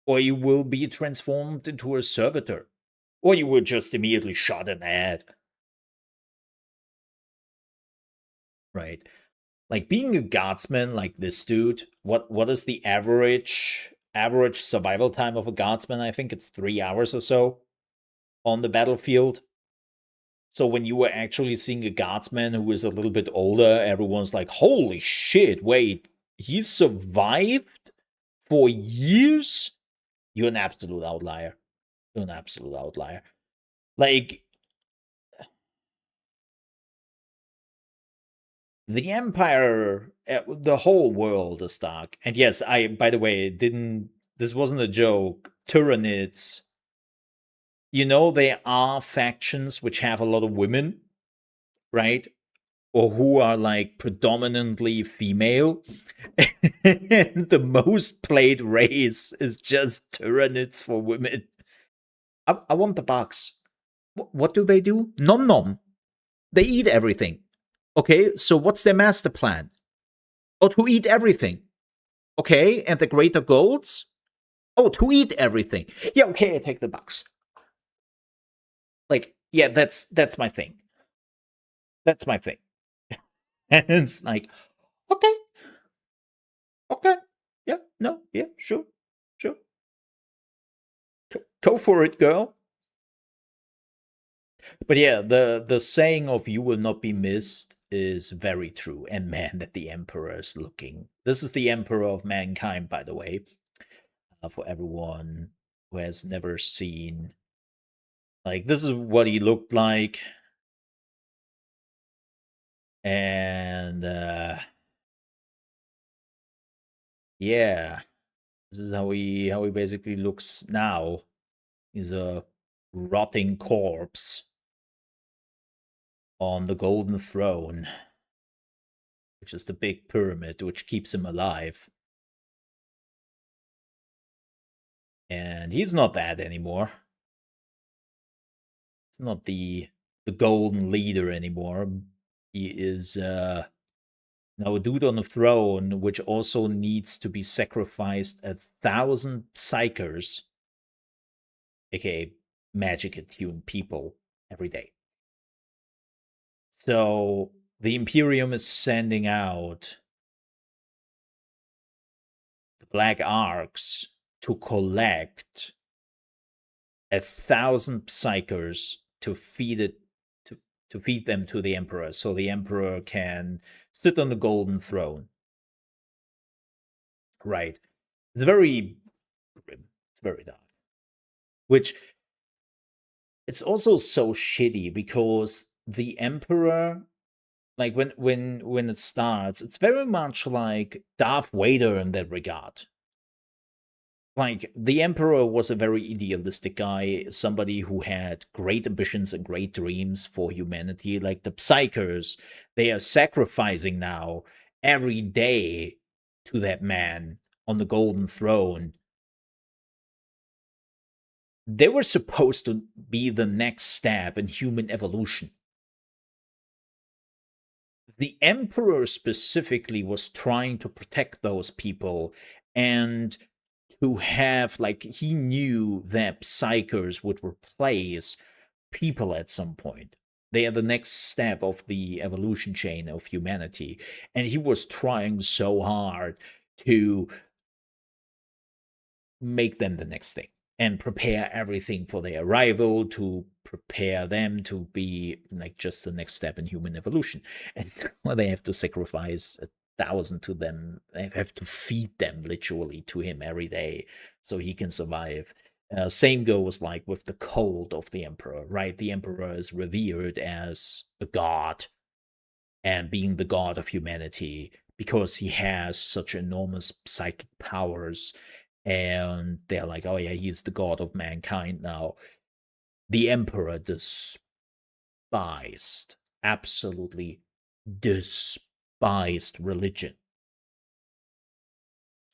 Or you will be transformed into a servitor. Or you will just immediately shot in the head. Right? Like, being a guardsman like this dude, what is the average survival time of a guardsman? I think it's 3 hours or so on the battlefield. So when you were actually seeing a guardsman who is a little bit older, everyone's like, holy shit, wait, he survived for years? You're an absolute outlier. You're an absolute outlier. Like, the Empire, the whole world is dark. And yes, by the way, this wasn't a joke. Tyranids, there are factions which have a lot of women, right? Or who are like predominantly female. And the most played race is just Tyranids for women. I want the bugs. What do they do? Nom nom. They eat everything. Okay, so what's their master plan? Oh, to eat everything. Okay, and the greater goals? Oh, to eat everything. Yeah, okay, I take the bucks. Like, yeah, that's my thing. That's my thing. And it's like, okay. Okay. Yeah, no, yeah, sure. Sure. Go for it, girl. But yeah, the saying of "you will not be missed" is very true. And man, that the Emperor is looking. This is the Emperor of mankind, by the way, for everyone who has never seen. Like, this is what he looked like, and yeah, this is how he basically looks now. He's a rotting corpse on the golden throne, which is the big pyramid which keeps him alive. And he's not that anymore. He's not the golden leader anymore. He is now a dude on a throne, which also needs to be sacrificed 1,000 psychers, aka magic attuned people, every day. So the Imperium is sending out the Black Arcs to collect 1,000 psychers to feed it to feed them to the Emperor, so the Emperor can sit on the golden throne. Right. It's very grim. It's very dark. Which, it's also so shitty because the Emperor like when it starts, it's very much like Darth Vader in that regard. Like the Emperor was a very idealistic guy, somebody who had great ambitions and great dreams for humanity. Like the Psychers, they are sacrificing now every day to that man on the golden throne. They were supposed to be the next step in human evolution. The Emperor specifically was trying to protect those people and to have, like, he knew that Psychers would replace people at some point. They are the next step of the evolution chain of humanity. And he was trying so hard to make them the next thing and prepare everything for their arrival, to prepare them to be like just the next step in human evolution. And well, they have to sacrifice 1,000 to them. They have to feed them literally to him every day so he can survive. Same goes like with the cult of the emperor, right? The emperor is revered as a god and being the god of humanity because he has such enormous psychic powers, and they're like, oh yeah, he's the god of mankind now. The emperor despised, absolutely despised religion.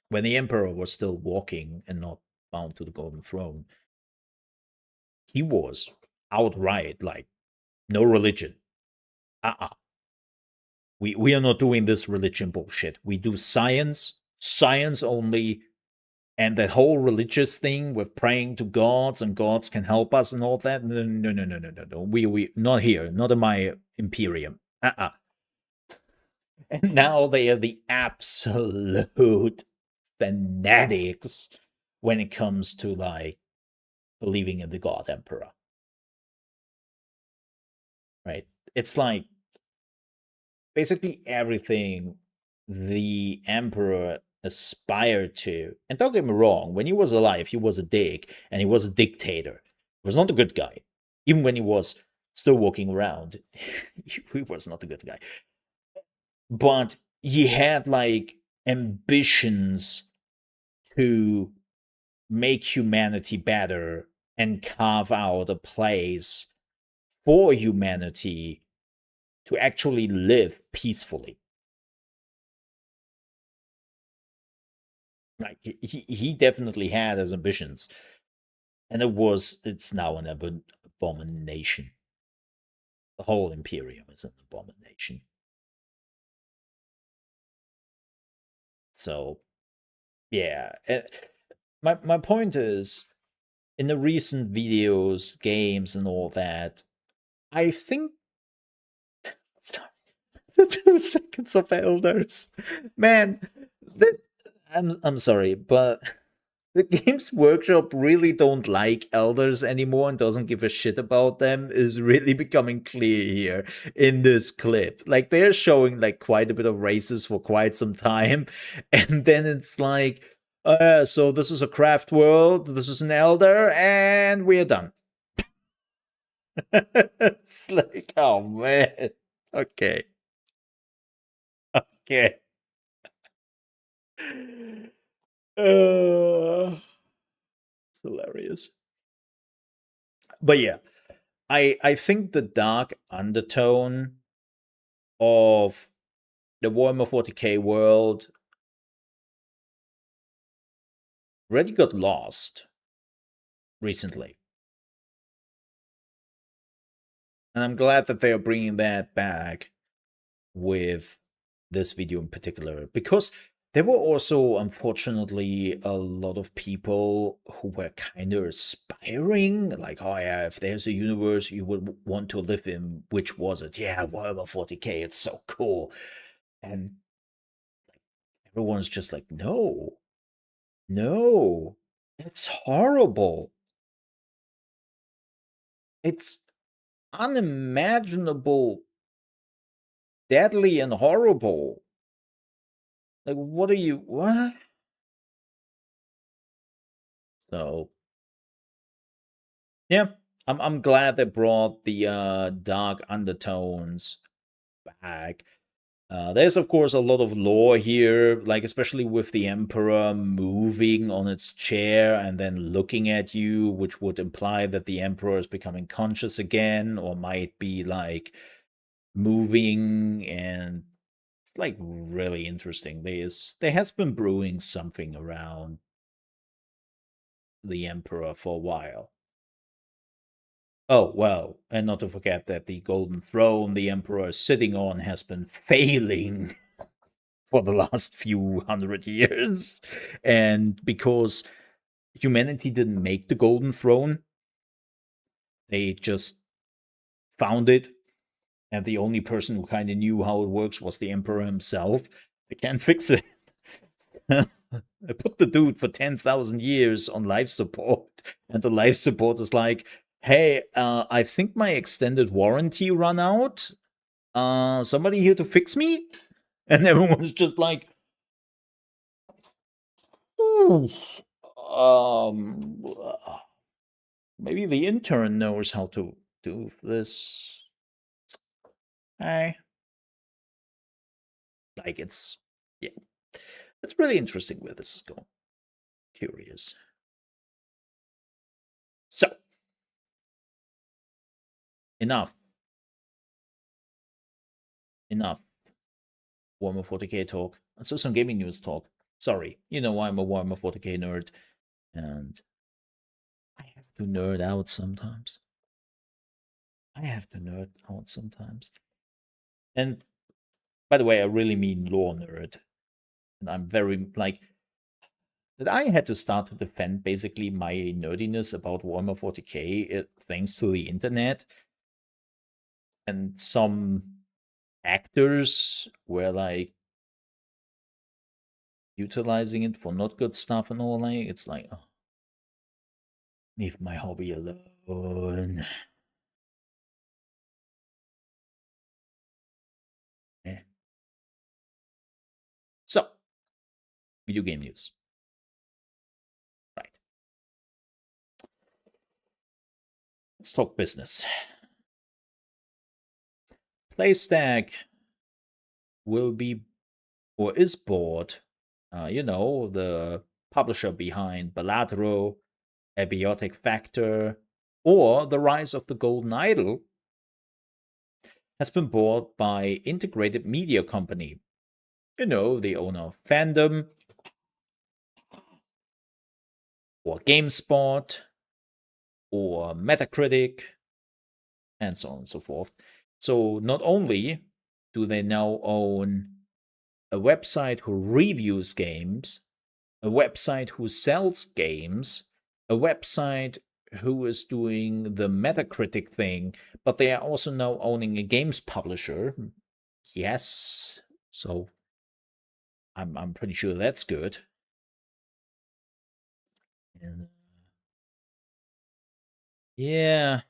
When the emperor was still walking and not bound to the golden throne, he was outright like, no religion. We are not doing this religion bullshit. We do science, science only, and that whole religious thing with praying to gods and gods can help us and all that. No, no, no, no, no, no, no. We not here, not in my imperium. And now they are the absolute fanatics when it comes to like believing in the god emperor. Right? It's like basically everything the emperor aspired to. And don't get me wrong, when he was alive, he was a dick and he was a dictator. He was not a good guy. Even when he was still walking around, he was not a good guy. But he had like ambitions to make humanity better and carve out a place for humanity to actually live peacefully. Like he definitely had his ambitions, and it's now an abomination. The whole Imperium is an abomination. So, yeah. My point is, in the recent videos, games, and all that, I think the 2 seconds of elders, man. I'm sorry, but the Games Workshop really don't like elders anymore and doesn't give a shit about them is really becoming clear here in this clip. Like they're showing like quite a bit of races for quite some time, and then it's like, so this is a craft world, this is an elder, and we're done. It's like, oh man. Okay. Okay. It's hilarious. But yeah, I think the dark undertone of the Warhammer 40k world really got lost recently. And I'm glad that they are bringing that back with this video in particular, because there were also, unfortunately, a lot of people who were kind of aspiring, like, oh yeah, if there's a universe you would want to live in, which was it? Yeah, Warhammer 40k, it's so cool. And everyone's just like, no, no, it's horrible. It's unimaginable, deadly, and horrible. Like, what are you, what? So, yeah, I'm glad they brought the dark undertones back. There's of course a lot of lore here, like especially with the Emperor moving on its chair and then looking at you, which would imply that the Emperor is becoming conscious again, or might be like moving, and it's like really interesting. There has been brewing something around the Emperor for a while. Oh, well, and not to forget that the golden throne the Emperor is sitting on has been failing for the last few hundred years. And because humanity didn't make the golden throne, they just found it. And the only person who kind of knew how it works was the Emperor himself. They can't fix it. I put the dude for 10,000 years on life support, and the life support is like, hey, I think my extended warranty run out. Somebody here to fix me? And everyone's just like, maybe the intern knows how to do this. Hey. Like, yeah. It's really interesting where this is going. Curious. So, enough. Warhammer 40k talk. And so some gaming news talk. Sorry, you know I'm a Warhammer 40k nerd, and I have to nerd out sometimes. And by the way, I really mean lore nerd. And I'm very, like, that I had to start to defend basically my nerdiness about Warhammer 40k thanks to the internet. And some actors were like utilizing it for not good stuff and all. Like, it's like, oh, leave my hobby alone. So, video game news. Right. Let's talk business. PlayStack will be, or is bought, the publisher behind Baladro, Abiotic Factor, or The Rise of the Golden Idol, has been bought by Integrated Media Company. You know, the owner of Fandom, or GameSpot, or Metacritic, and so on and so forth. So not only do they now own a website who reviews games, a website who sells games, a website who is doing the Metacritic thing, but they are also now owning a games publisher. Yes, so I'm pretty sure that's good. And, yeah.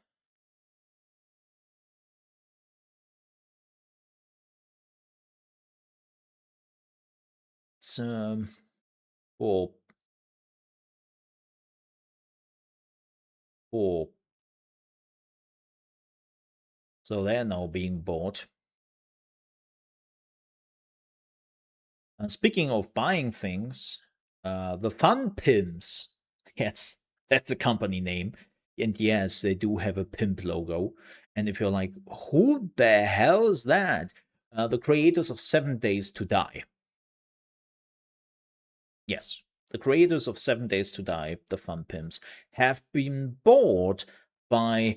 It's oh, so they're now being bought. Speaking of buying things, the Fun Pimps. Yes, that's a company name. And yes, they do have a pimp logo. And if you're like, who the hell is that? The creators of 7 Days to Die. Yes, the creators of 7 Days to Die, the Fun Pimps, have been bought by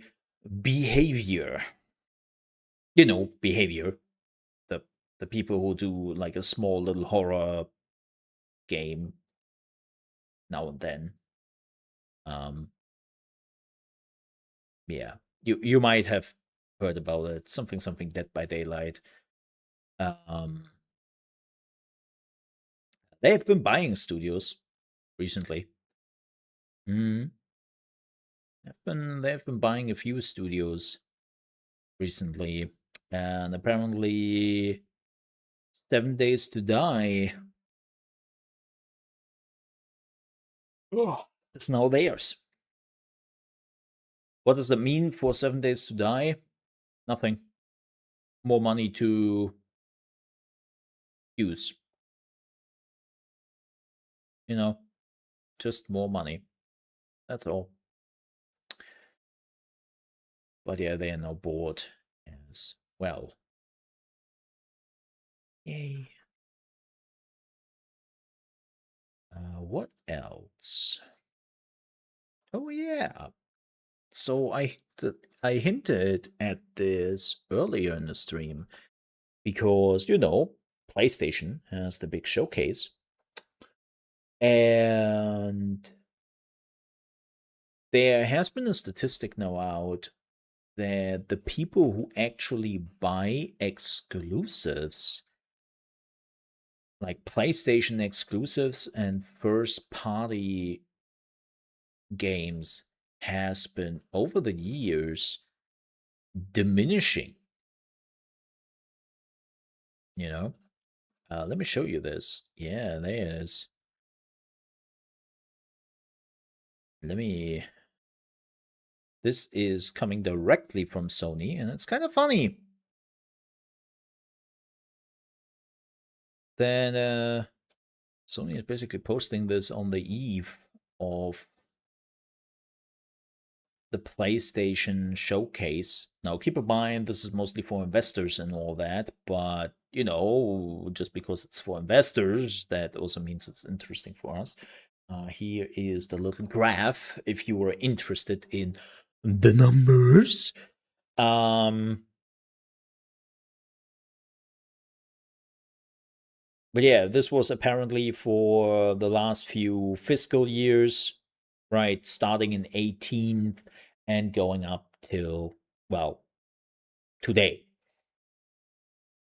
Behavior. You know, Behavior. The people who do like a small little horror game now and then. Yeah, you might have heard about it. Something Dead by Daylight. They've been buying studios recently. They've been buying a few studios recently, and apparently 7 Days to Die is now theirs. What does that mean for 7 Days to Die? Nothing. more money to use. You know, just more money. That's all. But yeah, they are now bored as well. Yay. What else? Oh yeah. So I hinted at this earlier in the stream because PlayStation has the big showcase, and there has been a statistic now out that the people who actually buy exclusives, like PlayStation exclusives and first party games, has been over the years diminishing. Let me show you this. Yeah, there is. This is coming directly from Sony, and it's kind of funny. Then Sony is basically posting this on the eve of the PlayStation showcase. Now, keep in mind, this is mostly for investors and all that, but just because it's for investors, that also means it's interesting for us. Here is the little graph if you were interested in the numbers. But yeah, this was apparently for the last few fiscal years, right? Starting in 18th and going up till, well, today.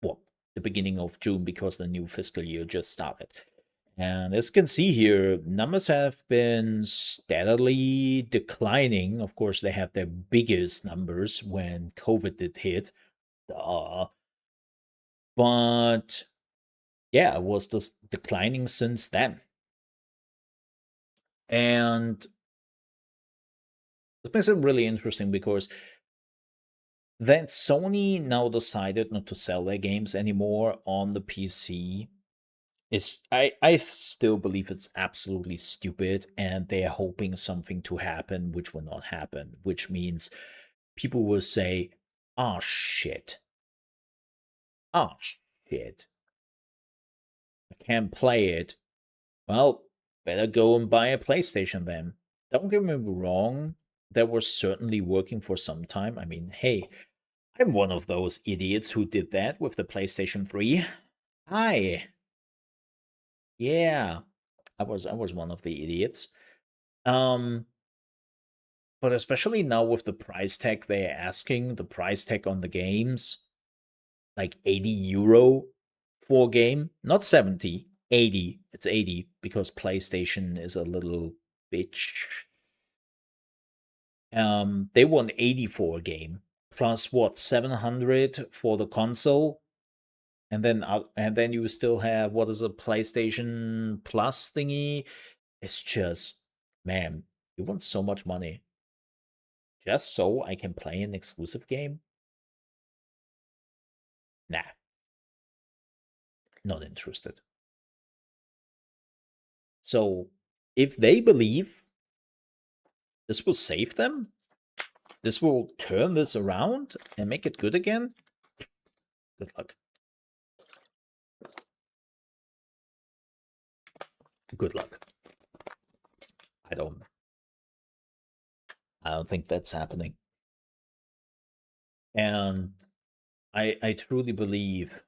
Well, the beginning of June, because the new fiscal year just started. And as you can see here, numbers have been steadily declining. Of course, they had their biggest numbers when COVID did hit. But yeah, it was just declining since then. And this makes it really interesting because then Sony now decided not to sell their games anymore on the PC. I still believe it's absolutely stupid, and they're hoping something to happen which will not happen, which means people will say, "Oh shit. Oh shit. I can't play it. Well, better go and buy a PlayStation then." Don't get me wrong, that was certainly working for some time. I mean, hey, I'm one of those idiots who did that with the PlayStation 3. Yeah, I was one of the idiots. But especially now with the price tag they're asking, the price tag on the games, like 80 euro for a game, not 70, 80. It's 80 because PlayStation is a little bitch. They want 80 for a game, plus what, 700 for the console, and then you still have, what is a PlayStation Plus thingy. It's just, man, you want so much money just so I can play an exclusive game? Nah, not interested. So if they believe this will save them, this will turn this around and make it good again, good luck. Good luck. I don't think that's happening. And I truly believe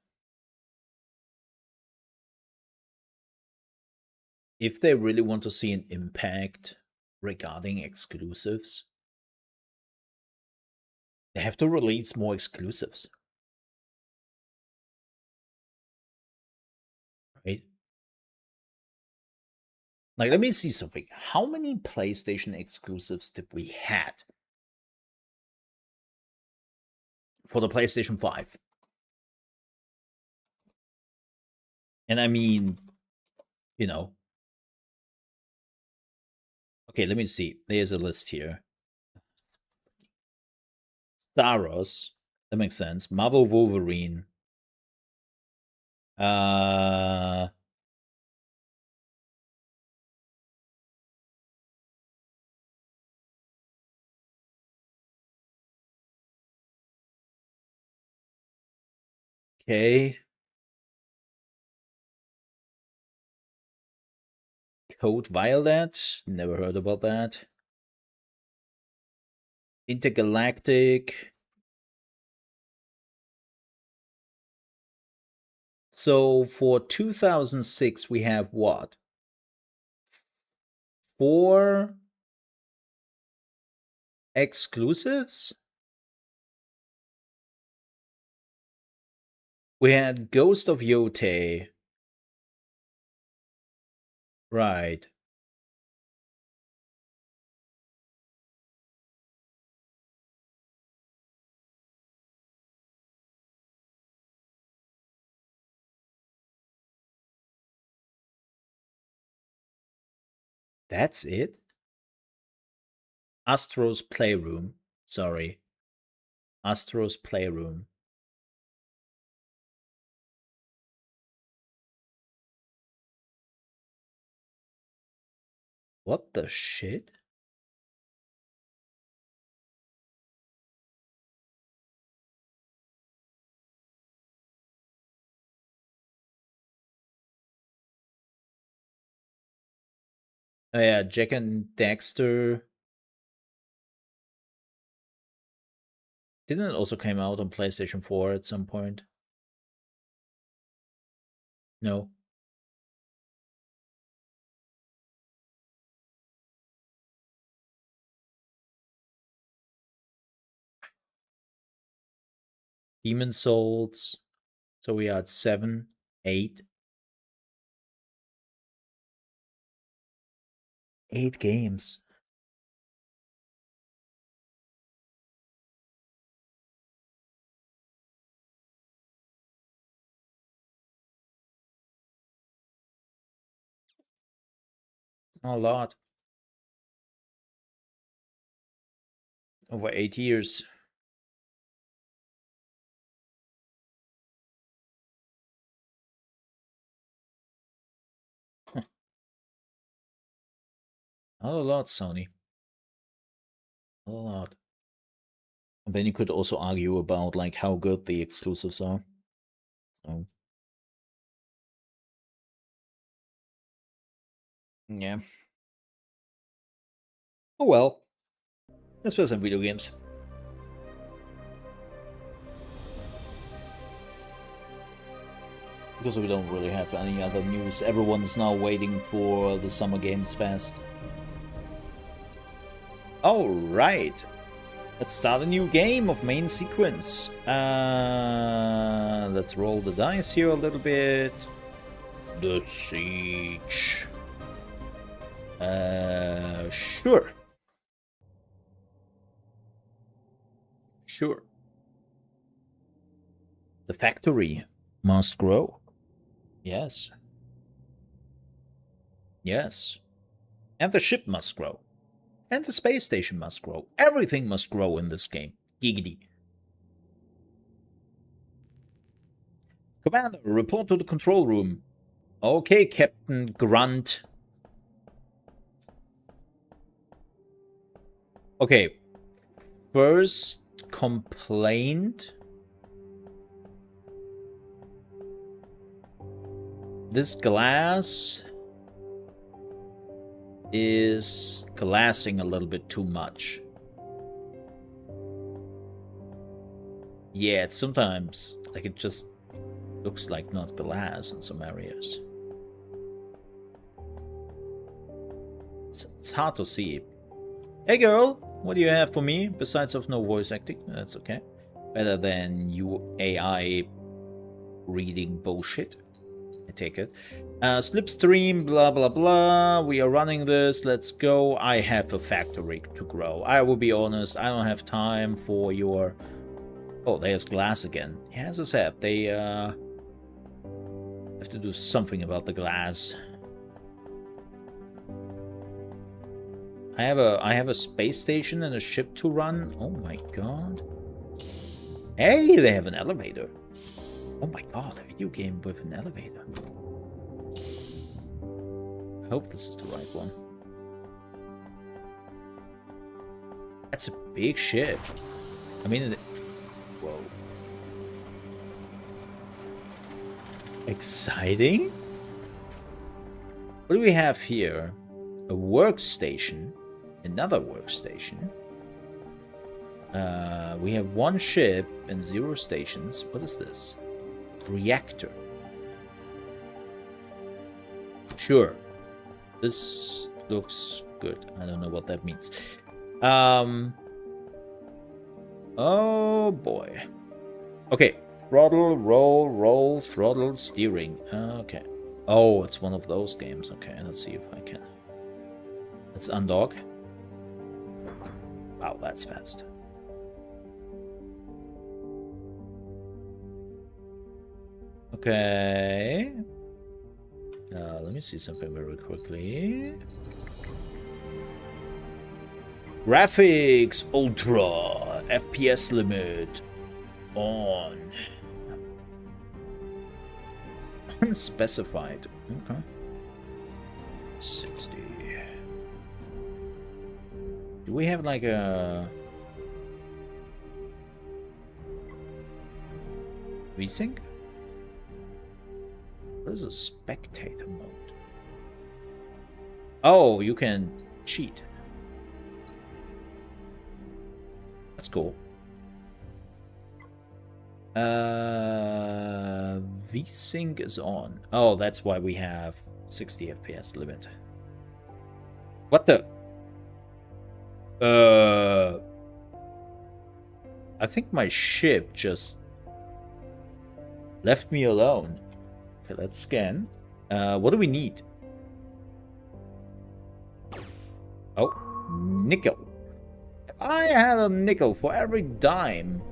if they really want to see an impact regarding exclusives, they have to release more exclusives. Right? Like, let me see something. How many PlayStation exclusives did we had for the PlayStation 5? And I mean, okay, let me see. There's a list here. Staros, That makes sense. Marvel Wolverine. Uh okay. Code Violet. Never heard about that. Intergalactic. So for 2006, we have what? 4 exclusives? We had Ghost of Yote. Right. That's it? Astro's Playroom. Sorry. Astro's Playroom. What the shit? Oh yeah, Jack and Daxter. Didn't it also came out on PlayStation 4 at some point? No. Demon Souls. So we are at 7, 8. 8 games. It's not a lot. Over 8 years. Huh. Not a lot, Sony. Not a lot. And then you could also argue about like how good the exclusives are. So yeah. Oh well. Let's play some video games. Because we don't really have any other news. Everyone's now waiting for the Summer Games Fest. Alright. Let's start a new game of main sequence. Let's roll the dice here a little bit. The Siege. Sure. Sure. The factory must grow. Yes. Yes. And the ship must grow. And the space station must grow. Everything must grow in this game. Giggity. Commander, report to the control room. Okay, Captain Grunt. Okay. First complaint. This glass is glassing a little bit too much. Yeah, it's sometimes like it just looks like not glass in some areas. It's hard to see. Hey girl, what do you have for me besides of no voice acting? That's okay. Better than you AI reading bullshit. I take it. Slipstream, blah blah blah. We are running this. Let's go. I have a factory to grow. I will be honest, I don't have time for your... Oh, there's glass again. Yeah, as I said, they have to do something about the glass. I have a space station and a ship to run. Oh my god. Hey, they have an elevator. Oh my god, a video game with an elevator. I hope this is the right one. That's a big ship. I mean, whoa. Exciting? What do we have here? A workstation. Another workstation. We have one ship and 0 stations. What is this? Reactor. Sure. This looks good. I don't know what that means. Oh boy. Okay. Throttle, roll, roll, throttle, steering. Okay. Oh, it's one of those games. Okay, let's see if I can. Let's undock. Wow, that's fast. Okay. Let me see something very quickly. Graphics Ultra. FPS limit on. Unspecified. Okay. 60. Do we have like a VSync? What is a spectator mode? Oh, you can cheat. That's cool. VSync is on. Oh, that's why we have 60 FPS limit. What the? I think my ship just left me alone. Okay, let's scan. What do we need? Oh, nickel. I had a nickel for every dime.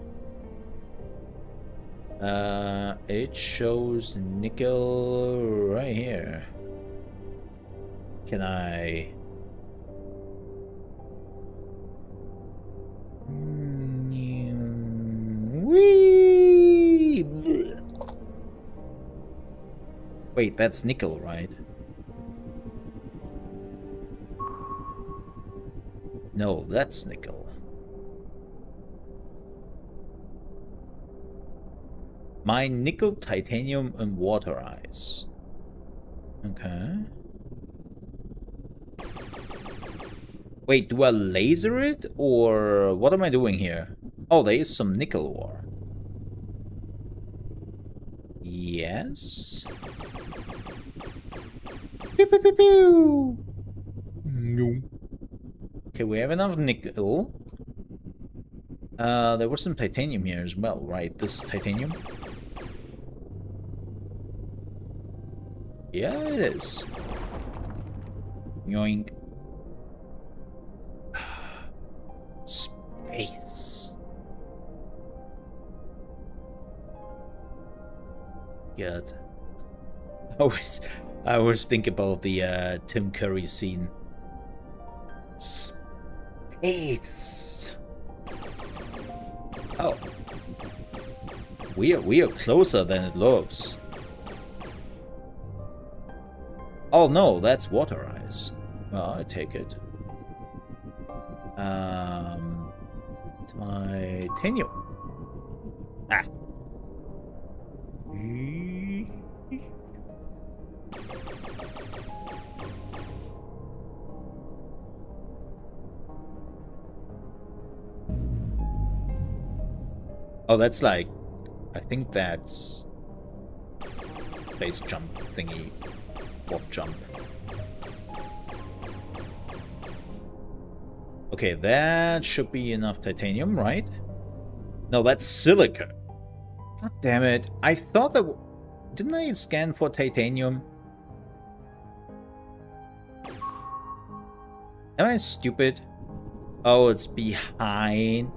It shows nickel right here. Can I? Whee! Wait, that's nickel, right? No, that's nickel. Mine nickel, titanium, and water ice. Okay. Wait, do I laser it? Or what am I doing here? Oh, there is some nickel ore. Yes. Pew, pew, pew, pew. No. Okay, we have enough nickel. There was some titanium here as well, right? This is titanium? Yeah, it is. Yoink. Space. God. I always think about the Tim Curry scene. Space. Oh. We are closer than it looks. Oh no, that's water ice. Well, I take it. Titanium. Ah. Oh, that's like, I think that's space jump thingy, warp jump. Okay, that should be enough titanium, right? No, that's silica. God damn it! I thought that. Didn't I scan for titanium? Am I stupid? Oh, it's behind.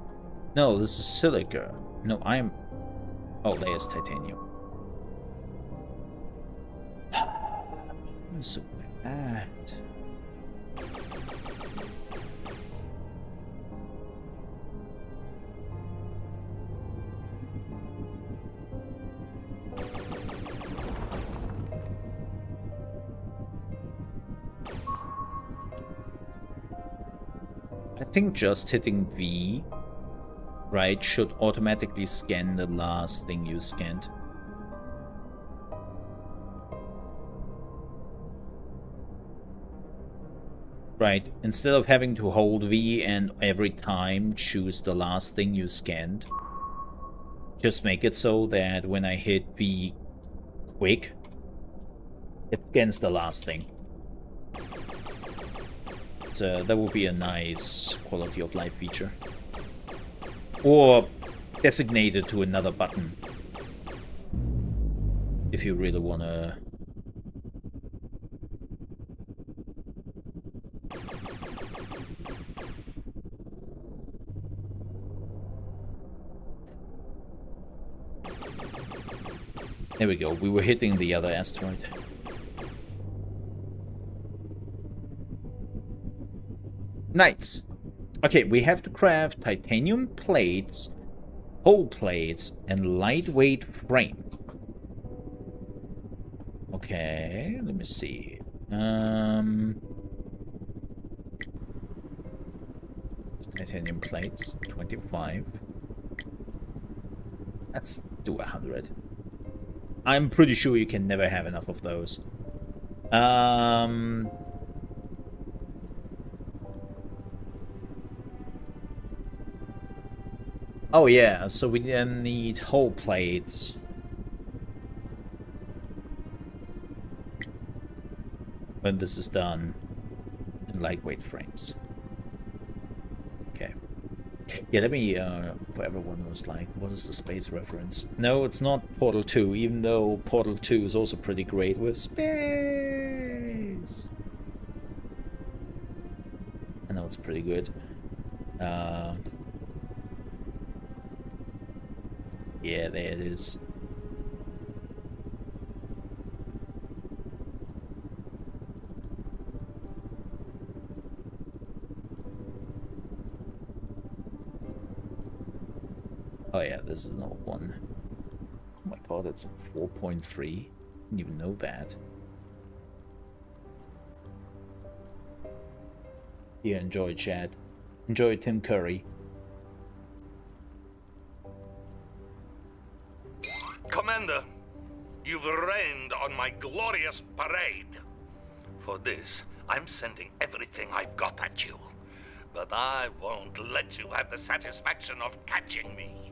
No, this is silica. No, I'm... Oh, there's titanium. I'm so bad. I think just hitting V, right, should automatically scan the last thing you scanned. Right, instead of having to hold V and every time choose the last thing you scanned, just make it so that when I hit V quick, it scans the last thing. So that would be a nice quality of life feature. Or designate it to another button. If you really wanna... There we go, we were hitting the other asteroid. Nice. Okay, we have to craft titanium plates, hull plates, and lightweight frame. Okay, let me see. Titanium plates, 25. Let's do 100. I'm pretty sure you can never have enough of those. Oh yeah, so we then need hull plates. When this is done, and lightweight frames. Okay. Yeah, let me, for everyone who's like, what is the space reference? No, it's not Portal 2, even though Portal 2 is also pretty great with space. I know it's pretty good. Yeah, there it is. Oh yeah, this is an old one. Oh my god, it's 4.3. Didn't even know that. Yeah, enjoy, chat. Enjoy Tim Curry. Commander, you've rained on my glorious parade. For this, I'm sending everything I've got at you. But I won't let you have the satisfaction of catching me.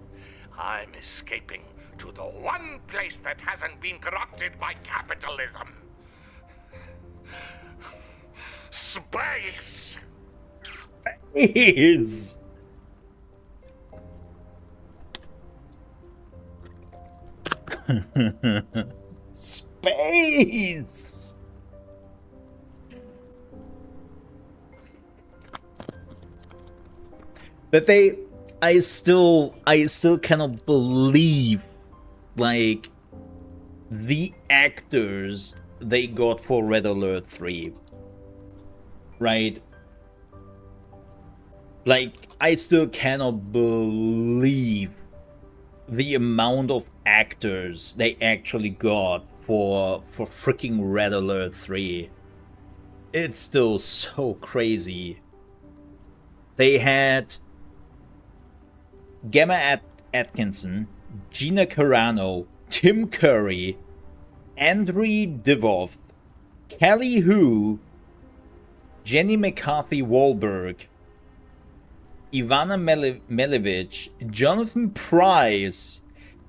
I'm escaping to the one place that hasn't been corrupted by capitalism. Space! Is. Space. But I still cannot believe, like, the actors they got for Red Alert 3. Right? Like, I still cannot believe the amount of actors they actually got for freaking Red Alert 3. It's still so crazy. They had Gemma Atkinson, Gina Carano, Tim Curry, Andriy Divoff, Kelly Hu, Jenny McCarthy Wahlberg, Ivana Melevich, Jonathan Pryce,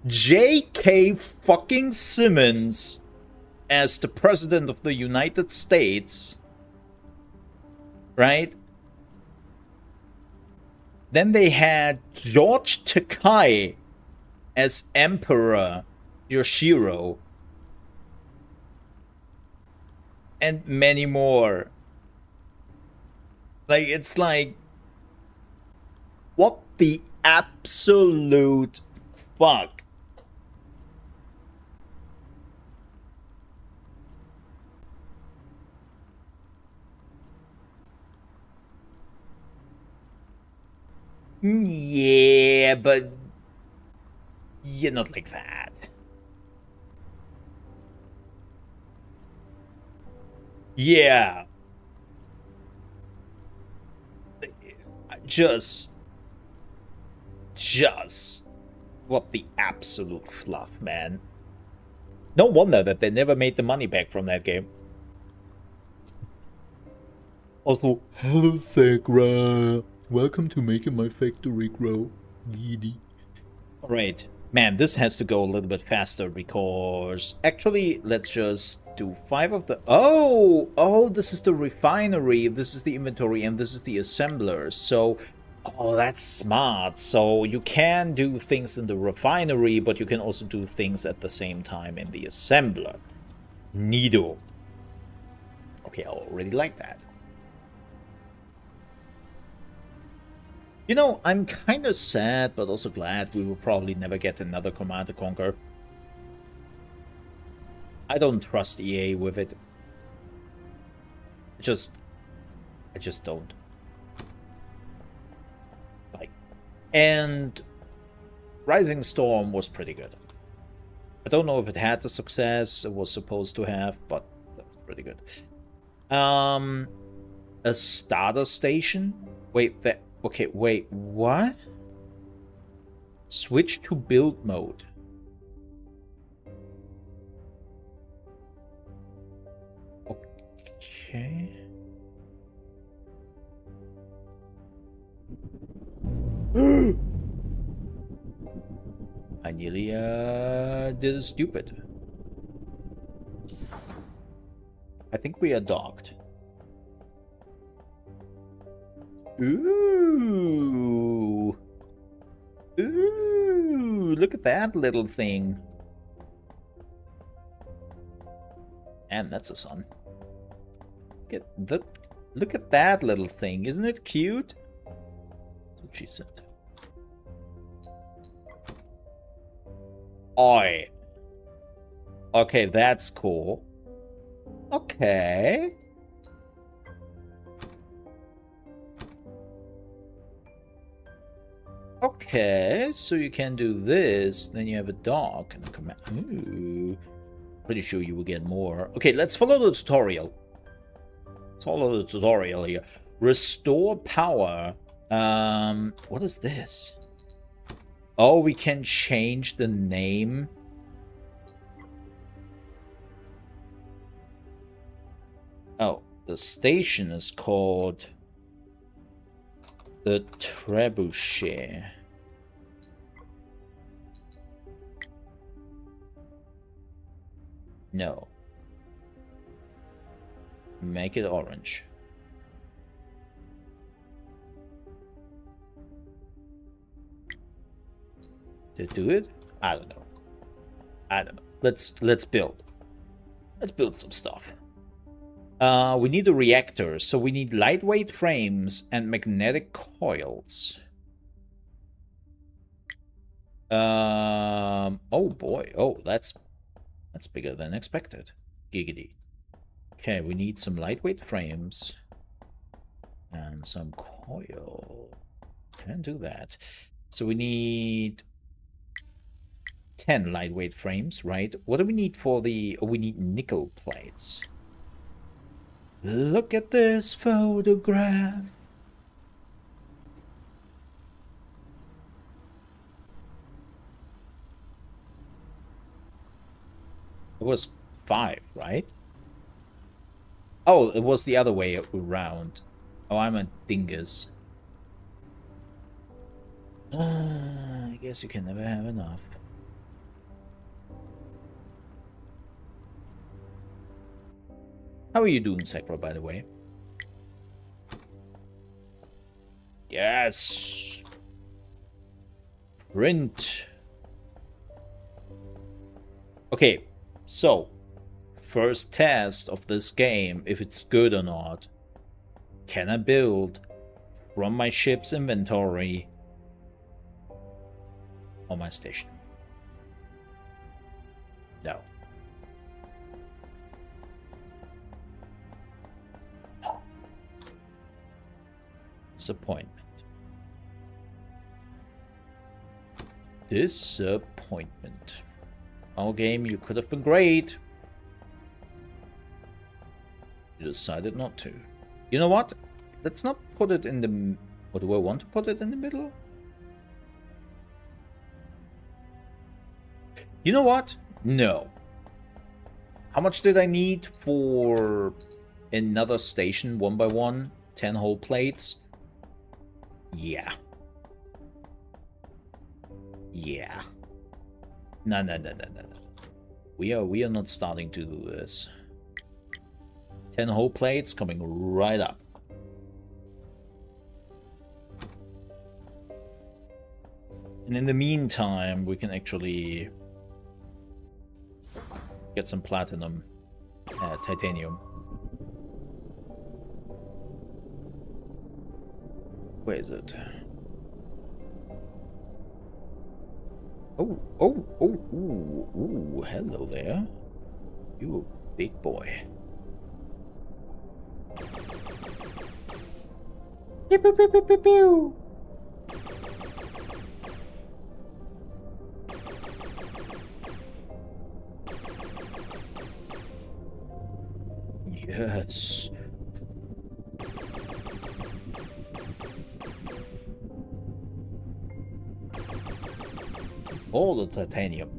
J.K. fucking Simmons as the President of the United States, right? Then they had George Takei as Emperor Yoshiro, and many more. Like, it's like, what the absolute fuck? Yeah, but you're not like that. Yeah. Just what the absolute fluff, man. No wonder that they never made the money back from that game. Also, hello Sakura. Welcome to making my factory grow. Giddy. Alright. Man, this has to go a little bit faster because... Actually, let's just do 5 of the... Oh, this is the refinery, this is the inventory, and this is the assembler. So... Oh, that's smart. So you can do things in the refinery, but you can also do things at the same time in the assembler. Neato. Okay, I already like that. You know, I'm kind of sad, but also glad we will probably never get another Command & Conquer. I don't trust EA with it. I just don't. And Rising Storm was pretty good. I don't know if it had the success it was supposed to have, but that was pretty good. A starter station? Wait, okay, wait, what? Switch to build mode. Okay. I nearly did a stupid. I think we are docked. Ooh. Ooh, look at that little thing. And that's a sun. Look at that little thing. Isn't it cute? That's what she said. Oi. Okay, that's cool. Okay. Okay, so you can do this, then you have a dog and a command. Ooh. Pretty sure you will get more. Okay, let's follow the tutorial. Let's follow the tutorial here. Restore power. What is this? Oh, we can change the name. Oh, the station is called the Trebuchet. No. Make it orange. Did it do it? I don't know. I don't know. Let's build. Let's build some stuff. We need a reactor, so we need lightweight frames and magnetic coils. Oh boy. Oh, that's bigger than expected. Giggity. Okay, we need some lightweight frames and some coil. Can do that. So we need 10 lightweight frames, right? What do we need for the... Oh, we need nickel plates. Look at this photograph. It was 5, right? Oh, it was the other way around. Oh, I'm a dingus. I guess you can never have enough. How are you doing, Sakura, by the way? Yes! Print! Okay, so, first test of this game, if it's good or not. Can I build from my ship's inventory on my station? No. Disappointment. Disappointment. All game, you could have been great. You decided not to. You know what? Let's not put it in the Or do I want to put it in the middle? You know what? No. How much did I need for another station, 1 by 1? 10 whole plates? Yeah. Yeah. No. We are not starting to do this. 10 whole plates coming right up. And in the meantime, we can actually get some platinum, titanium. Where is it? Ooh, hello there. You a big boy. Pew, pew, pew, pew, pew, pew. Yes. All the titanium.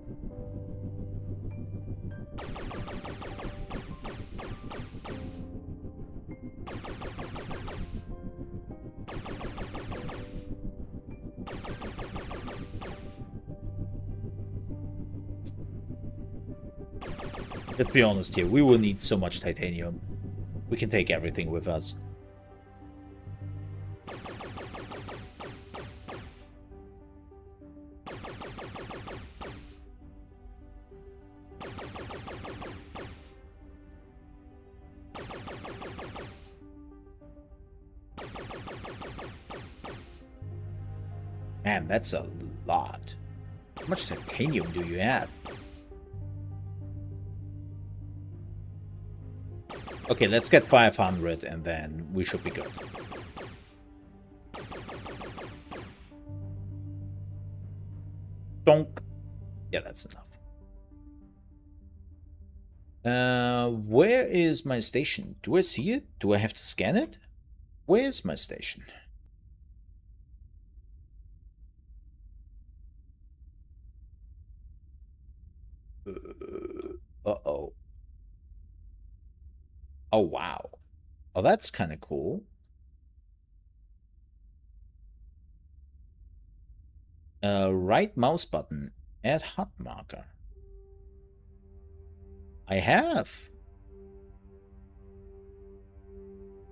Let's be honest here, we will need so much titanium. We can take everything with us. Man, that's a lot. How much titanium do you have? Okay, let's get 500 and then we should be good. Donk. Yeah, that's enough. Where is my station? Do I see it? Do I have to scan it? Where is my station? Uh-oh. Oh, wow. Oh, that's kind of cool. Right mouse button. Add hot marker. I have.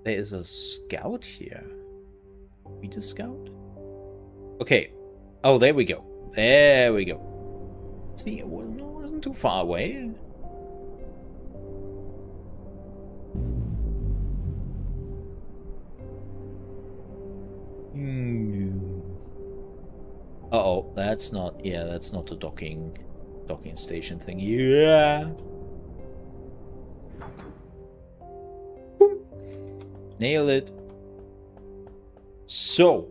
There is a scout here. Read a scout? Okay. Oh, there we go. There we go. See, it wasn't too far away. Uh-oh, that's not, yeah, that's not the docking station thing. Yeah. Boom. Nail it. So,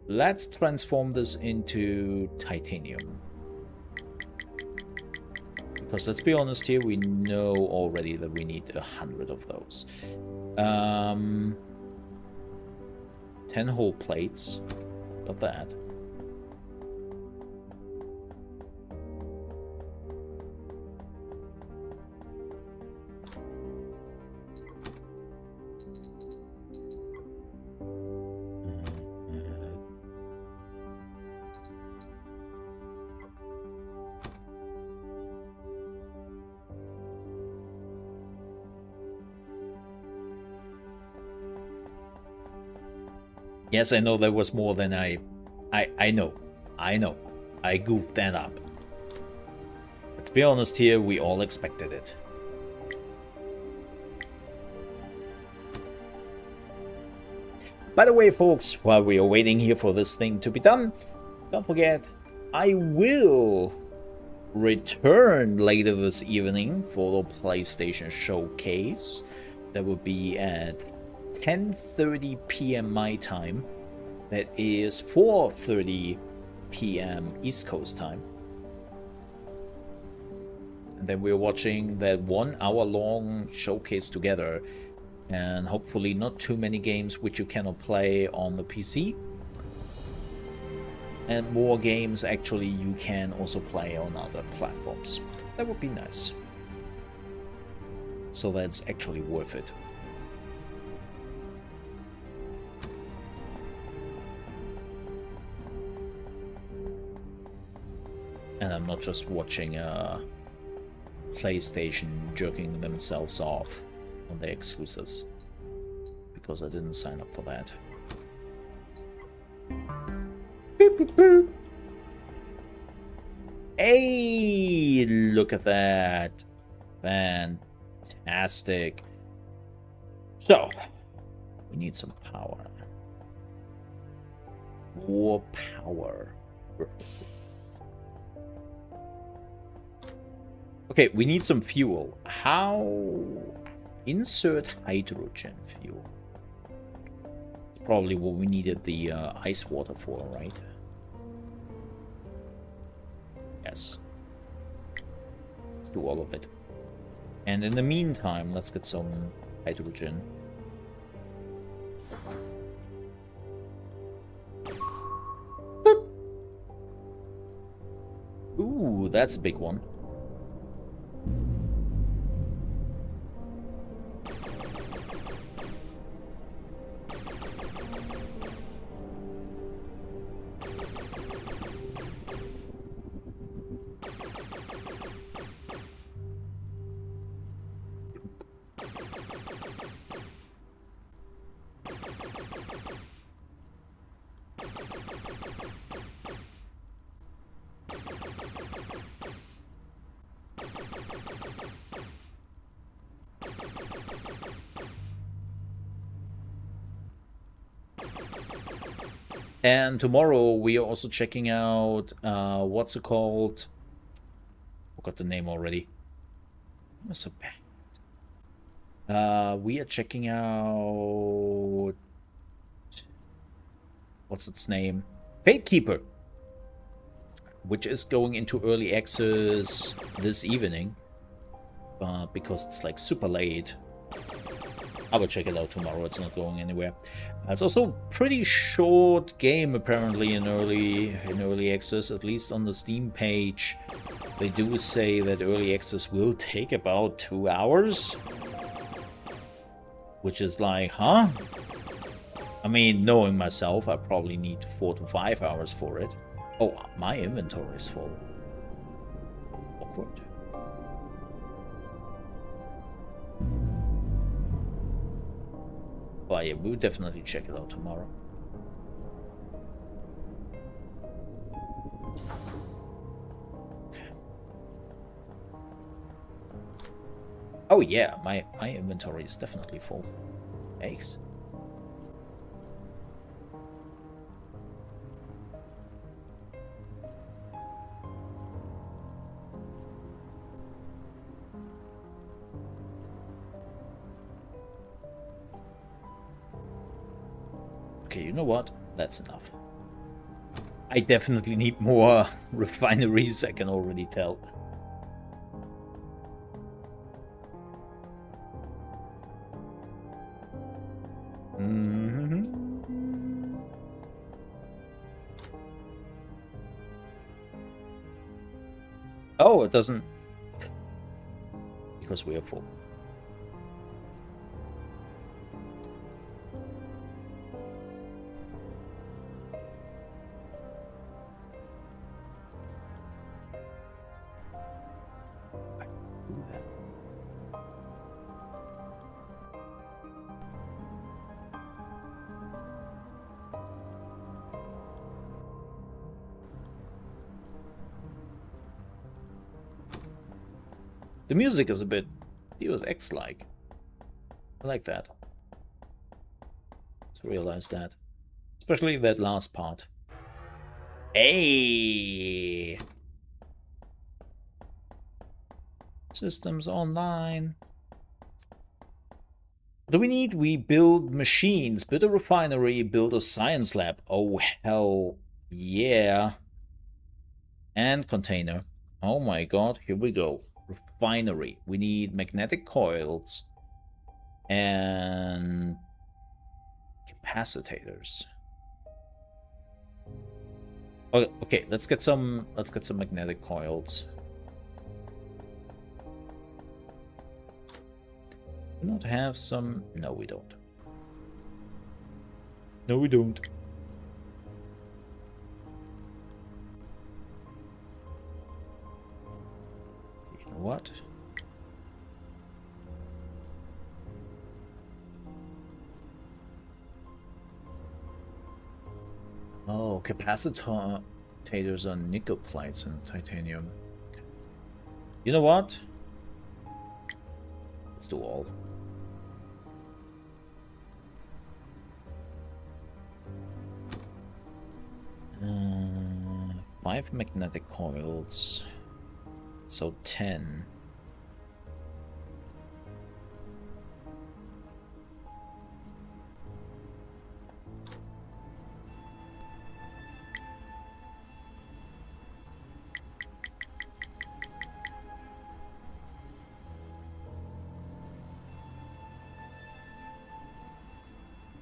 let's transform this into titanium. Because let's be honest here, we know already that we need 100 of those. 10 whole plates of that. Yes, I know there was more than I know. I goofed that up. Let's be honest here, we all expected it. By the way, folks, while we are waiting here for this thing to be done, don't forget, I will return later this evening for the PlayStation Showcase. That will be at 10:30 p.m. my time. That is 4:30 p.m. East Coast time. And then we're watching that 1 hour long showcase together. And hopefully not too many games which you cannot play on the PC. And more games actually you can also play on other platforms. That would be nice. So that's actually worth it. And I'm not just watching PlayStation jerking themselves off on their exclusives, because I didn't sign up for that. Boop, boop, boop. Hey, look at that. Fantastic. So, we need some power. More power. Okay, we need some fuel. How? Insert hydrogen fuel. Probably what we needed the ice water for, right? Yes. Let's do all of it. And in the meantime, let's get some hydrogen. Boop. Ooh, that's a big one. And tomorrow we are also checking out, what's it called? Forgot the name already. It was so bad. We are checking out, what's its name? Fatekeeper, which is going into early access this evening, because it's like super late. I will check it out tomorrow. It's not going anywhere. It's also a pretty short game apparently in early access, at least on the Steam page. They do say that early access will take about 2 hours, which is like, huh? I mean, knowing myself, I probably need 4 to 5 hours for it. Oh, my inventory is full. Awkward. But yeah, we'll definitely check it out tomorrow. Okay. Oh yeah, my inventory is definitely full. Thanks. Okay, you know what? That's enough. I definitely need more refineries, I can already tell. Oh, it doesn't. Because we are full. The music is a bit Deus Ex-like. I like that. Just realized that. Especially that last part. Hey! Systems online. What do we need? We build machines, build a refinery, build a science lab. Oh, hell yeah. And container. Oh my god, here we go. Refinery. We need magnetic coils. And capacitors. Oh, okay, let's get some magnetic coils. Do not have some? No, we don't. No, we don't. You know what? Oh, capacitors on nickel plates and titanium. You know what? Let's do all. Uh, 5 magnetic coils. So 10.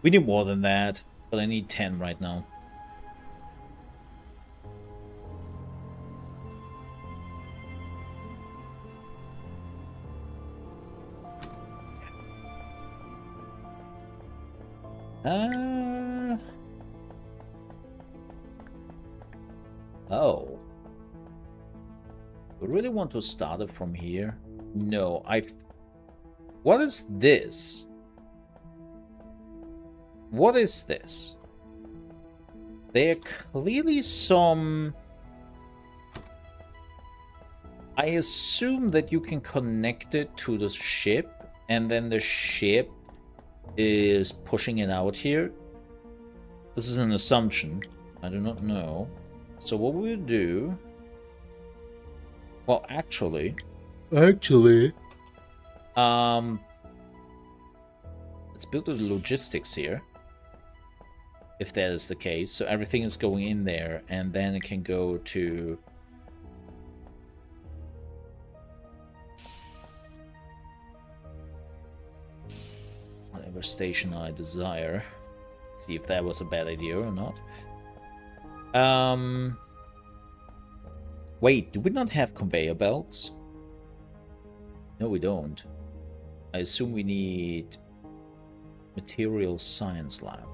We need more than that, but I need 10 right now. Oh. We really want to start it from here? No, What is this? What is this? There are clearly some... I assume that you can connect it to the ship, and then the ship is pushing it out here. This is an assumption. I do not know. So what we'll do... Well, actually... let's build the logistics here. If that is the case. So everything is going in there, and then it can go to... whatever station I desire. See if that was a bad idea or not. Wait, do we not have conveyor belts? No, we don't. I assume we need material science lab.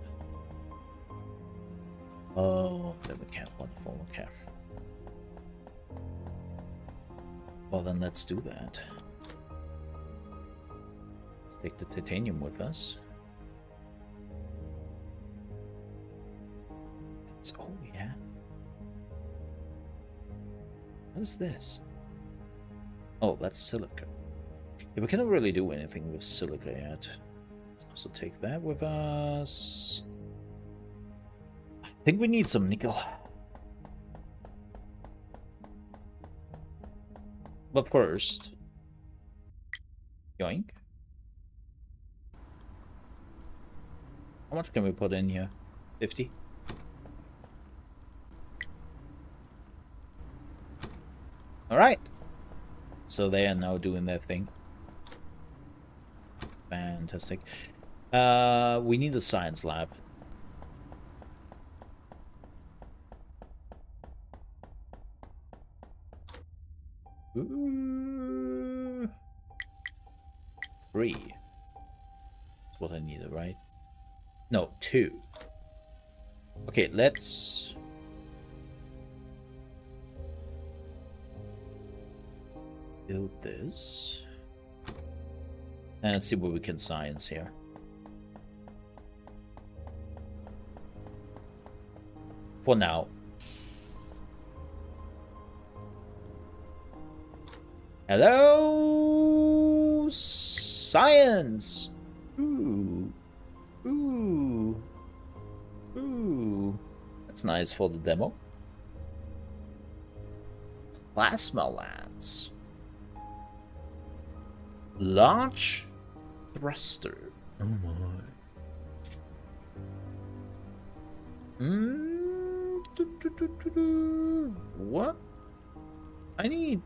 Oh, then we can't. Wonderful, okay. Well, then let's do that. Let's take the titanium with us. That's all we have. What is this? Oh, that's silica. Yeah, we cannot really do anything with silica yet. Let's also take that with us. I think we need some nickel. But first... yoink. How much can we put in here? 50? Alright. So they are now doing their thing. Fantastic. We need a science lab. Ooh. 3. That's what I needed, right? No, 2. Okay, let's... build this. And let's see what we can science here. For now. Hello, science. Ooh, ooh, ooh. That's nice for the demo. Plasma lance. Large thruster. Oh my. What? I need...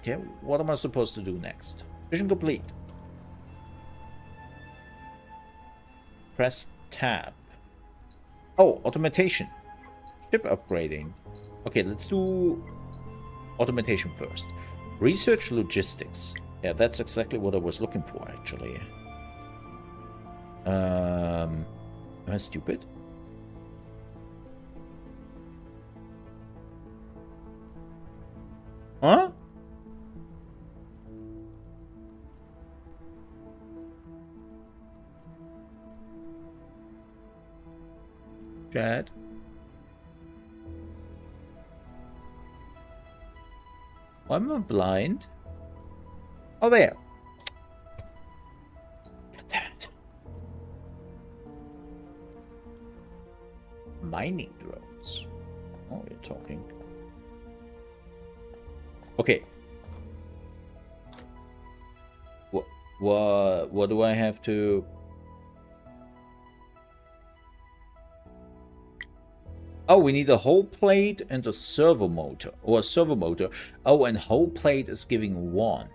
Okay, what am I supposed to do next? Mission complete. Press tab. Oh, automation. Ship upgrading. Okay, let's do automation first. Research logistics. Yeah, that's exactly what I was looking for, actually. Am I stupid? Huh? Chad? Why am I blind? Oh, there. God damn it. Mining drones. Oh, you're talking. Okay. What do I have to... Oh, we need a whole plate and a servo motor. Or a servo motor. Oh, and whole plate is giving 1.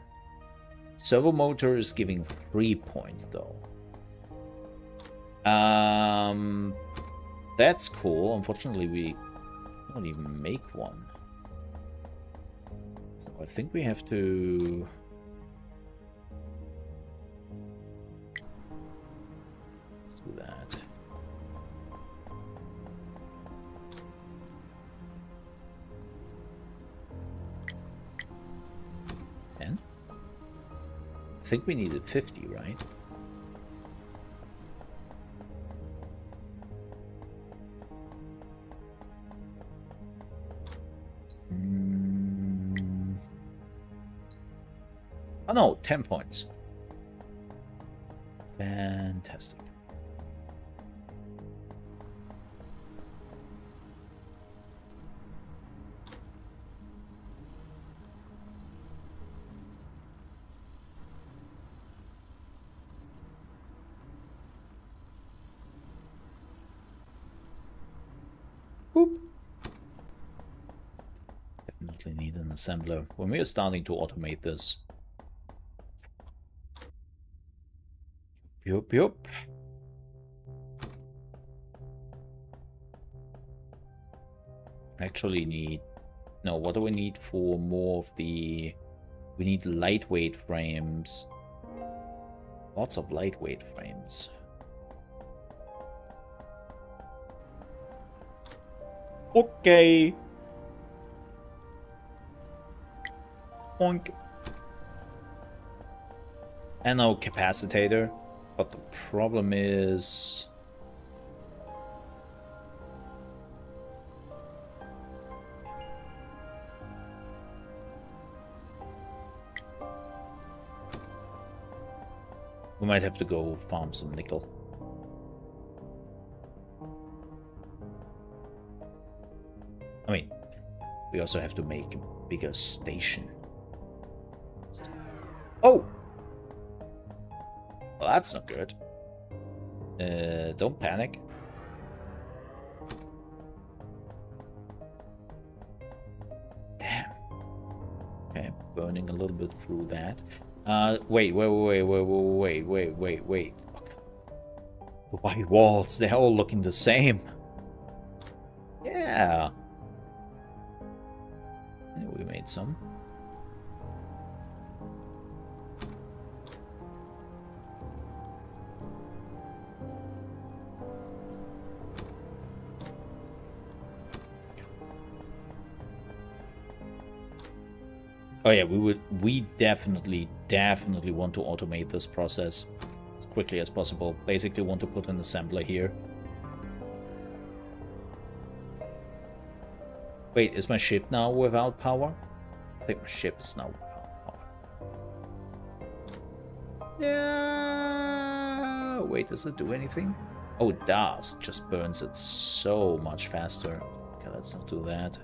Servo motor is giving 3 points, though. That's cool. Unfortunately, we don't even make one. So I think we have to... Let's do that. I think we needed 50, right? Oh no, 10 points. Fantastic. Boop. Definitely need an assembler. When we are starting to automate this. Yup, yup. Actually need... No, what do we need for more of the... We need lightweight frames. Lots of lightweight frames. Okay. Bonk. And no capacitator. But the problem is... We might have to go farm some nickel. I mean, we also have to make a bigger station. Oh! Well, that's not good. Don't panic. Damn. Okay, burning a little bit through that. Wait. Okay. The white walls, they're all looking the same. Yeah. We made some. Oh yeah, we definitely want to automate this process as quickly as possible. Basically want to put an assembler here. Wait, is my ship now without power? I think my ship is now without power. Yeah. Wait, does it do anything? Oh, it does. It just burns it so much faster. Okay, let's not do that.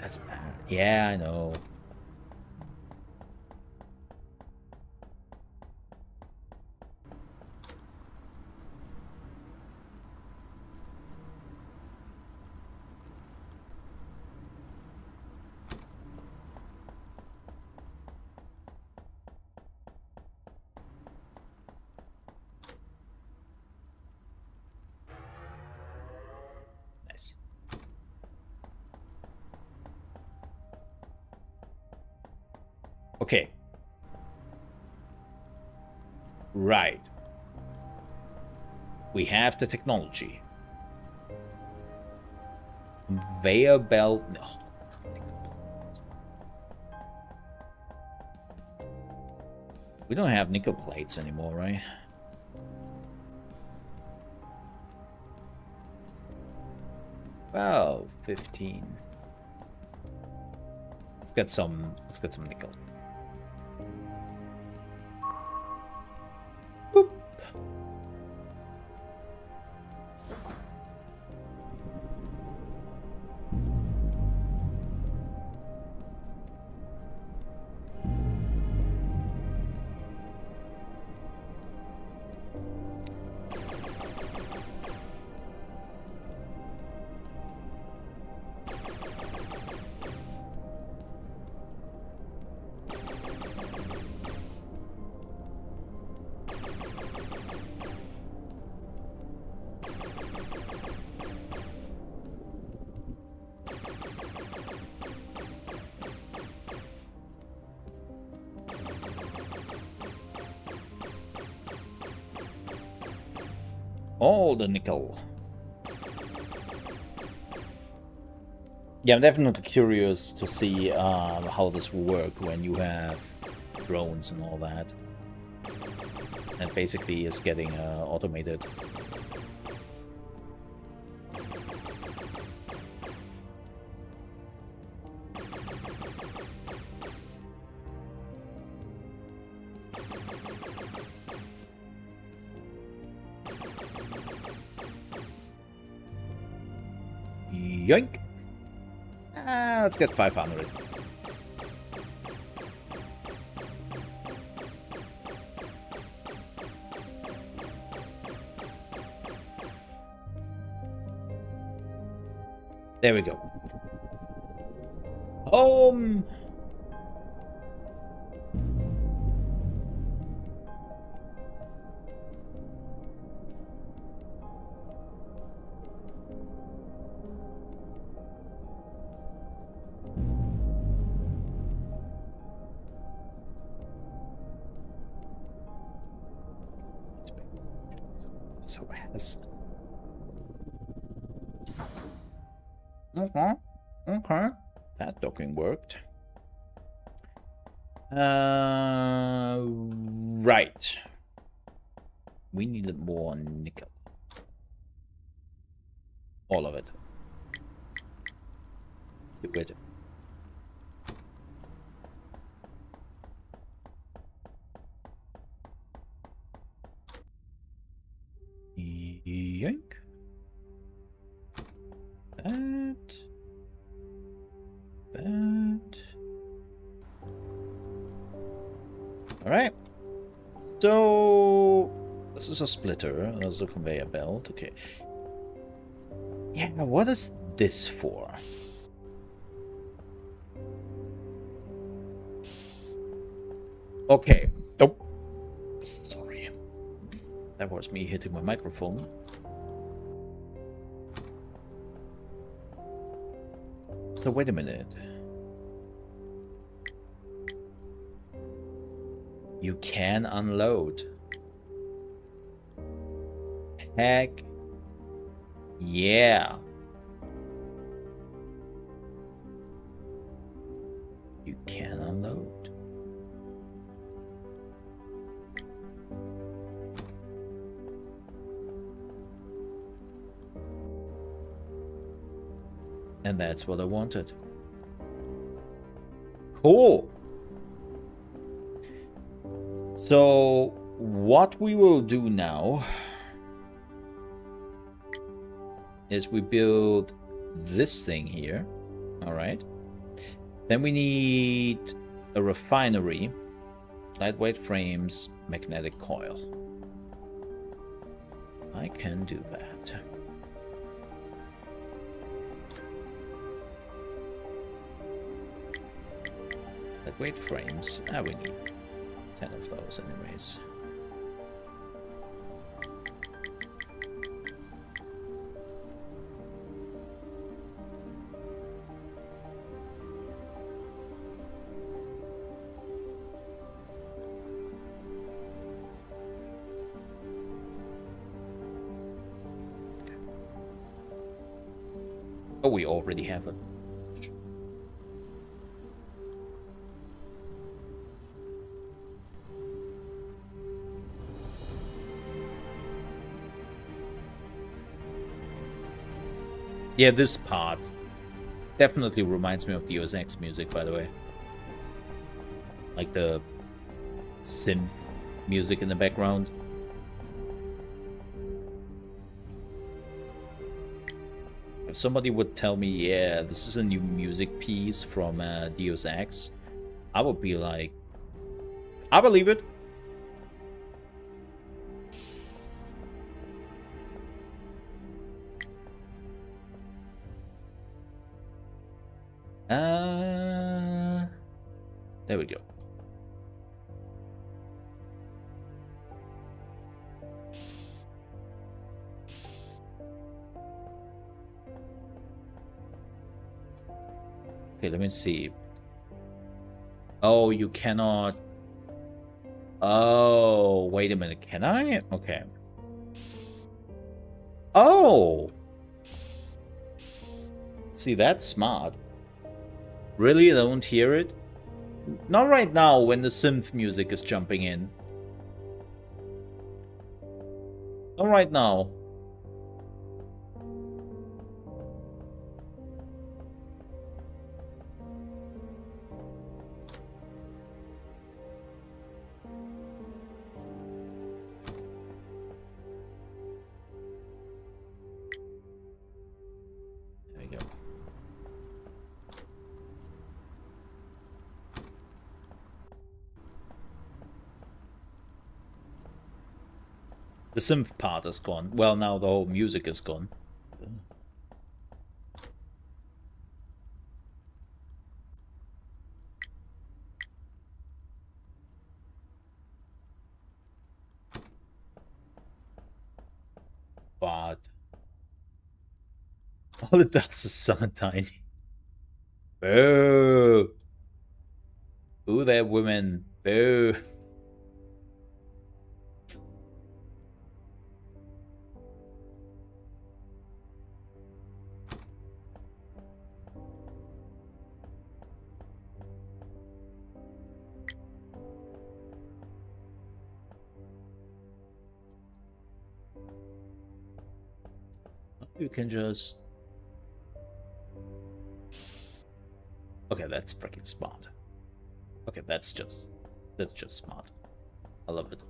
That's bad. Yeah, I know. Okay. Right. We have the technology. Conveyor belt. No. We don't have nickel plates anymore, right? Well, 15. Let's get some nickel. Boop. All the nickel. Yeah, I'm definitely curious to see how this will work when you have drones and all that. And basically is getting automated. Yoink! Let's get 500. There we go. Home! So ass. Okay. Okay. That docking worked. Right. We needed more nickel. All of it. Do it. Yoink. That. Alright. So this is a splitter. There's a conveyor belt. Okay. Yeah, what is this for? Okay. Oh. Sorry. That was me hitting my microphone. So wait a minute. You can unload. Heck yeah. You can unload. And that's what I wanted. Cool. So what we will do now is we build this thing here. All right. Then we need a refinery, lightweight frames, magnetic coil. I can do that. Lightweight frames. We need 10 of those anyways. Oh, we already have it. Yeah, this part definitely reminds me of Deus Ex music, by the way. Like the synth music in the background. If somebody would tell me, yeah, this is a new music piece from Deus Ex, I would be like, I believe it. There we go. Okay, let me see. Oh, you cannot. Oh, wait a minute. Can I? Okay. Oh! See, that's smart. Really? I don't hear it? Not right now when the synth music is jumping in. Not right now. There we go. The synth part is gone. Well, now the whole music is gone. But all it does is summon Tiny. Boo! Boo there, women. Boo. You can just... Okay, that's freaking smart. Okay, that's just smart. I love it.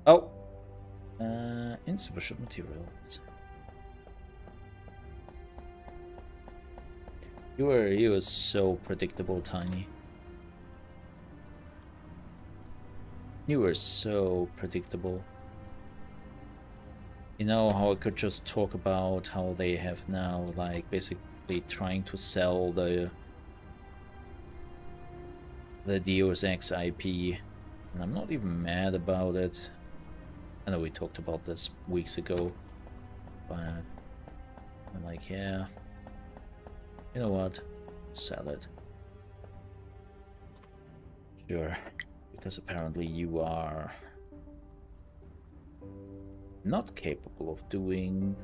Oh! Insufficient materials. You are so predictable, Tiny. You are so predictable. You know how I could just talk about how they have now, like, basically trying to sell the Deus Ex IP, and I'm not even mad about it. I know we talked about this weeks ago, but I'm like, yeah, you know what, sell it. Sure, because apparently you are not capable of doing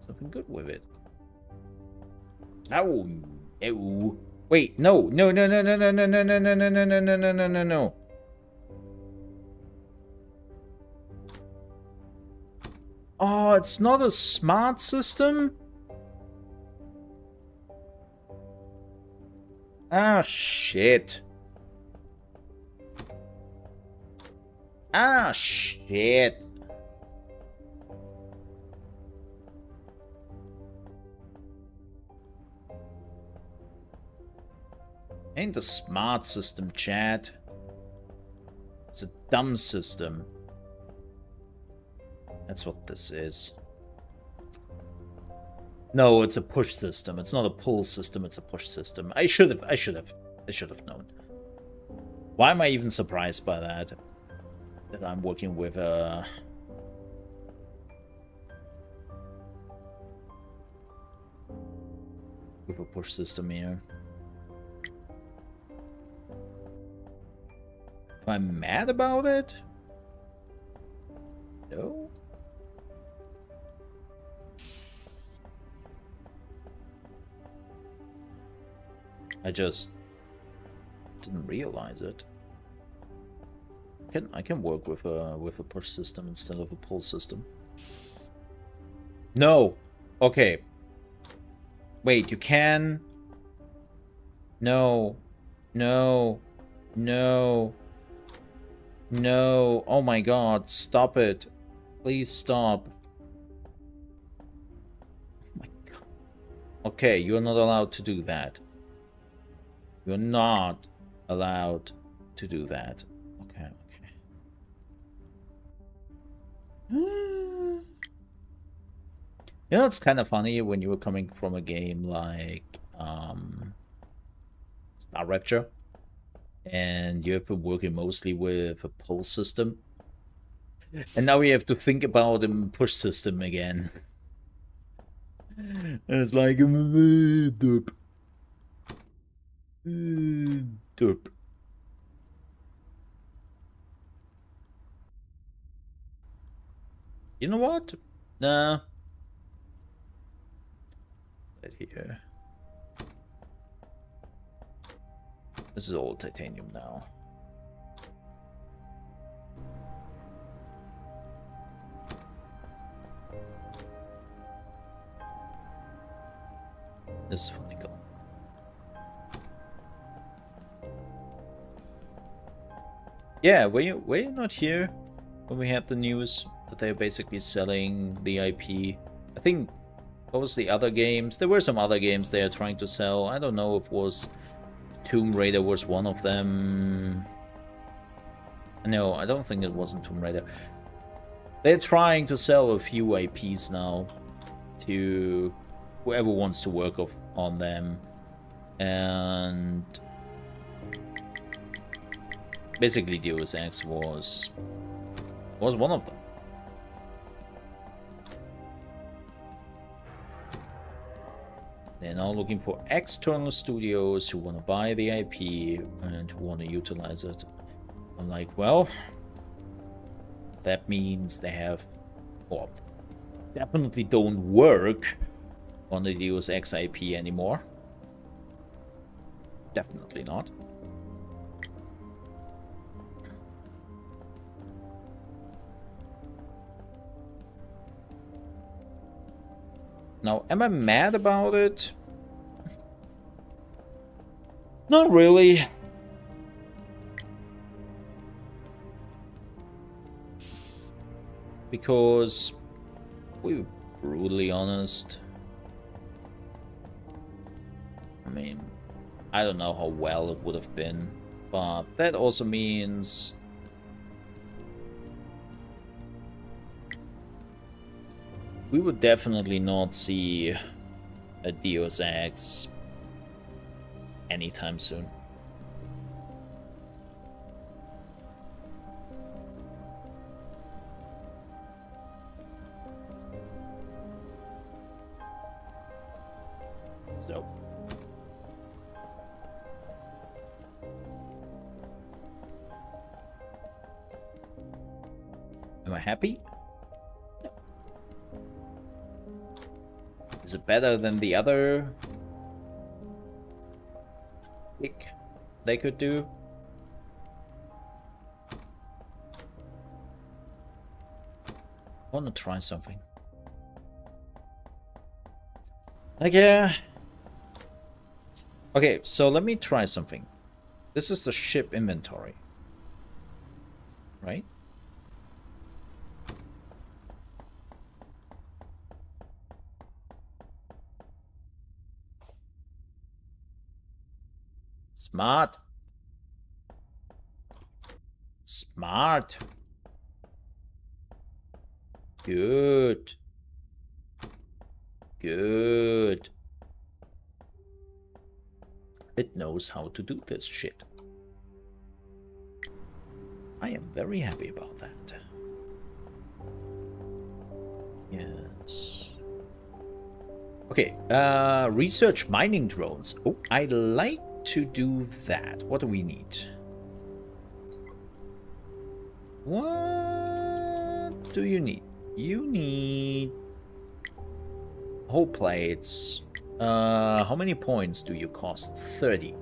something good with it. Oh, no. Wait, no, no, no, no, no, no, no, no, no, no, no, no, no, no, no, no, no. Oh, it's not a smart system? Ah, shit. Ah, shit. Ain't a smart system, chat. It's a dumb system. That's what this is. No, it's a push system. It's not a pull system, it's a push system. I should have known. Why am I even surprised by that? That I'm working with a push system here. Am I mad about it? No. I just didn't realize it. I can work with a push system instead of a pull system. No. Okay. Wait, you can. No. No. No. No. Oh my god, stop it. Please stop. Oh my god. Okay, you're not allowed to do that. You're not allowed to do that. Okay, okay. You know, it's kind of funny when you were coming from a game like Star Rapture, and you have been working mostly with a pull system, and now we have to think about a push system again. And it's like derp. Derp. You know what? Nah. Right here. This is all titanium now. This is nickel. Yeah, were you not here when we had the news that they're basically selling the IP? I think, what was the other games? There were some other games they are trying to sell. I don't know if it was Tomb Raider was one of them. No, I don't think it wasn't Tomb Raider. They're trying to sell a few IPs now to whoever wants to work on them. And basically Deus Ex was one of them. They're now looking for external studios who want to buy the IP and who want to utilize it. I'm like, well, that means they have, or definitely don't work on the Deus Ex IP anymore. Definitely not. Now, am I mad about it? Not really. Because, we're brutally honest. I mean, I don't know how well it would have been, but that also means we would definitely not see a Deus Ex anytime soon. So am I happy? No. Is it better than the other pick they could do? I want to try something. Like, yeah. Okay, so let me try something. This is the ship inventory, right? Smart. Smart. Good. Good. It knows how to do this shit. I am very happy about that. Yes. Okay, research mining drones. Oh, I like to do that. What do we need? What? do you need? You need whole plates. How many points do you cost? 30.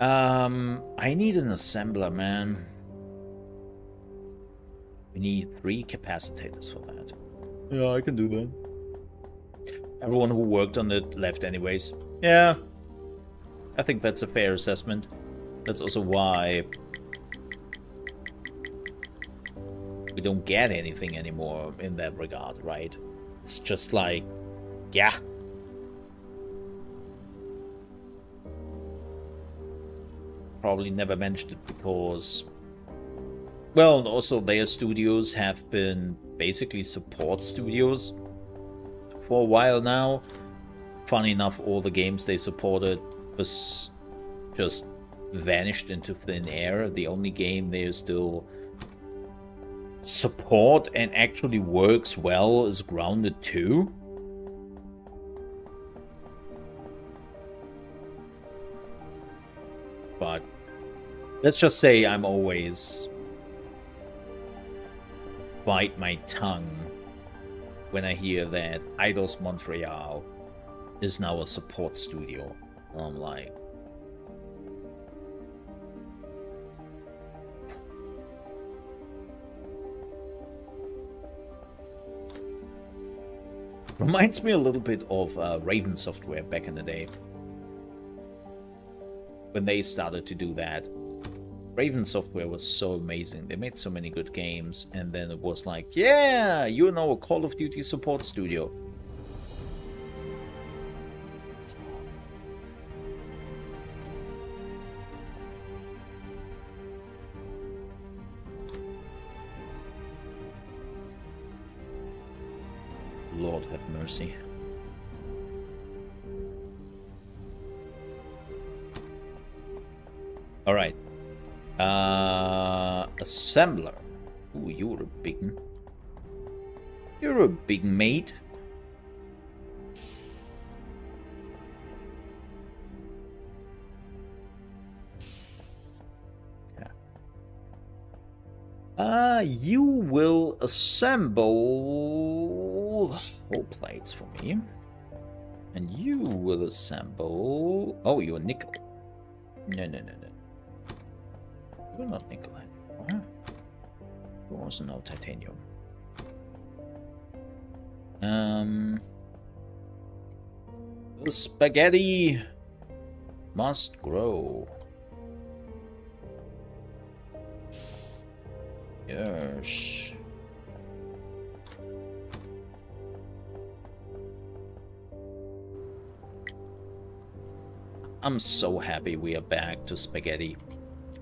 I need an assembler, man. We need 3 capacitors for that. Yeah, I can do that. Everyone who worked on it left anyways. Yeah, I think that's a fair assessment. That's also why we don't get anything anymore in that regard, right? It's just like, yeah. Probably never mentioned it because, well, also their studios have been basically support studios for a while now. Funny enough, all the games they supported was just vanished into thin air. The only game they still support and actually works well is Grounded 2. But let's just say I'm always bite my tongue when I hear that Eidos Montreal is now a support studio. I'm like, reminds me a little bit of Raven Software back in the day. When they started to do that. Raven Software was so amazing. They made so many good games, and then it was like, yeah, you're now a Call of Duty support studio. Lord have mercy. All right. Assembler. Ooh, you're a big one. You're a big mate. Yeah. You will assemble whole plates for me. And you will assemble... Oh, you're nickel. No. You're not nickel anymore. You're also now titanium. The spaghetti must grow. Yes. I'm so happy we are back to spaghetti.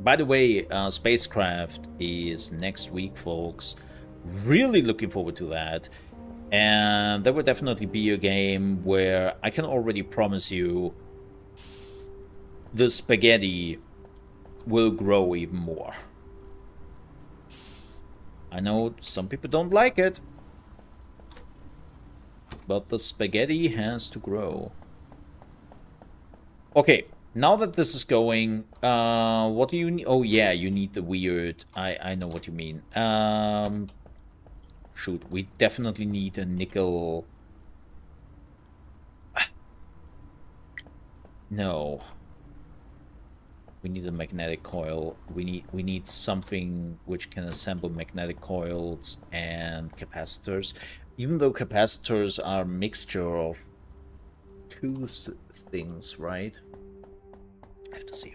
By the way, Spacecraft is next week, folks. Really looking forward to that. And there will definitely be a game where I can already promise you the spaghetti will grow even more. I know some people don't like it, but the spaghetti has to grow. Okay, now that this is going, what do you need? Oh yeah, you need the weird... I know what you mean. Shoot, we definitely need a nickel... No. We need a magnetic coil. We need something which can assemble magnetic coils and capacitors. Even though capacitors are a mixture of two things, right? I have to see.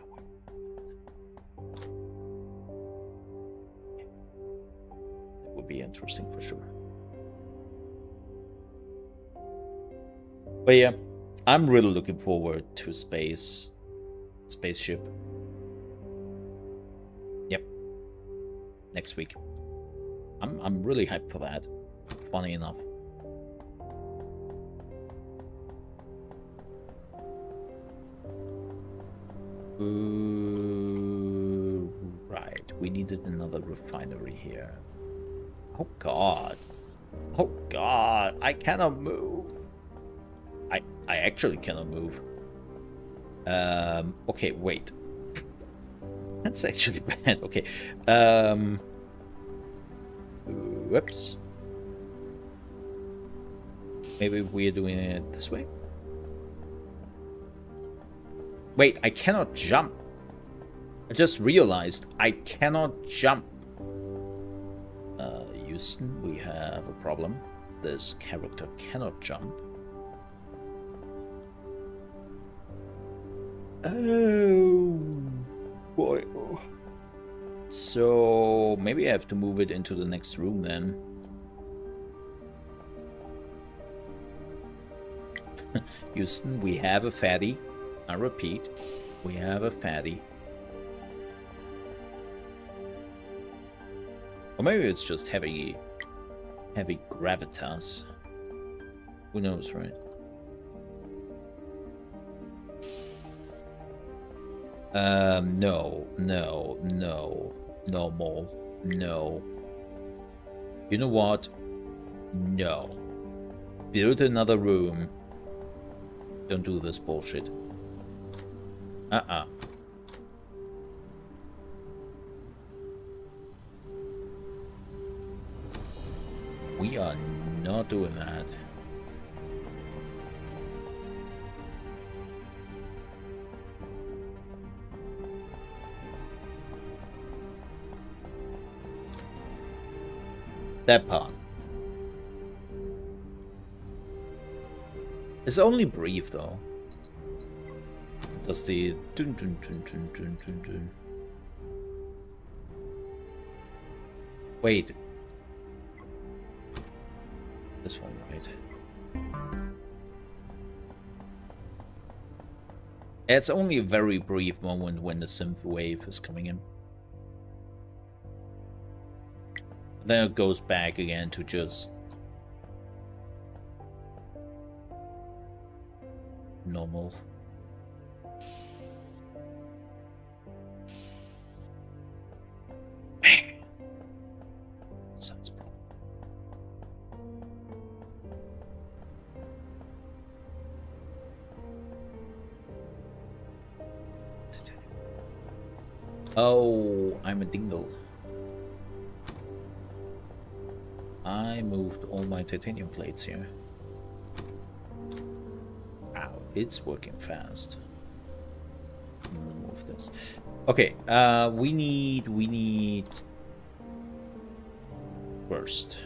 It would be interesting for sure. But yeah, I'm really looking forward to Spaceship. Yep. Next week. I'm really hyped for that. Funny enough. Right, we needed another refinery here. Oh god. Oh god, I cannot move. I actually cannot move. Okay, wait. That's actually bad. Okay. Whoops. Maybe we're doing it this way? Wait, I cannot jump. I just realized I cannot jump. Houston, we have a problem. This character cannot jump. Oh boy. So maybe I have to move it into the next room then. Houston, we have a fatty. I repeat, we have a fatty. Or maybe it's just heavy gravitas. Who knows, right? No, Mole. No. You know what? No. Build another room. Don't do this bullshit. We are not doing that. That part. It's only brief though. Does the dun dun dun dun dun dun dun. Wait. This one, right? It's only a very brief moment when the synth wave is coming in. Then it goes back again to just normal. Sounds problem. Oh, I'm a dingle. I moved all my titanium plates here. Ow, it's working fast. Move this. Okay, we need first.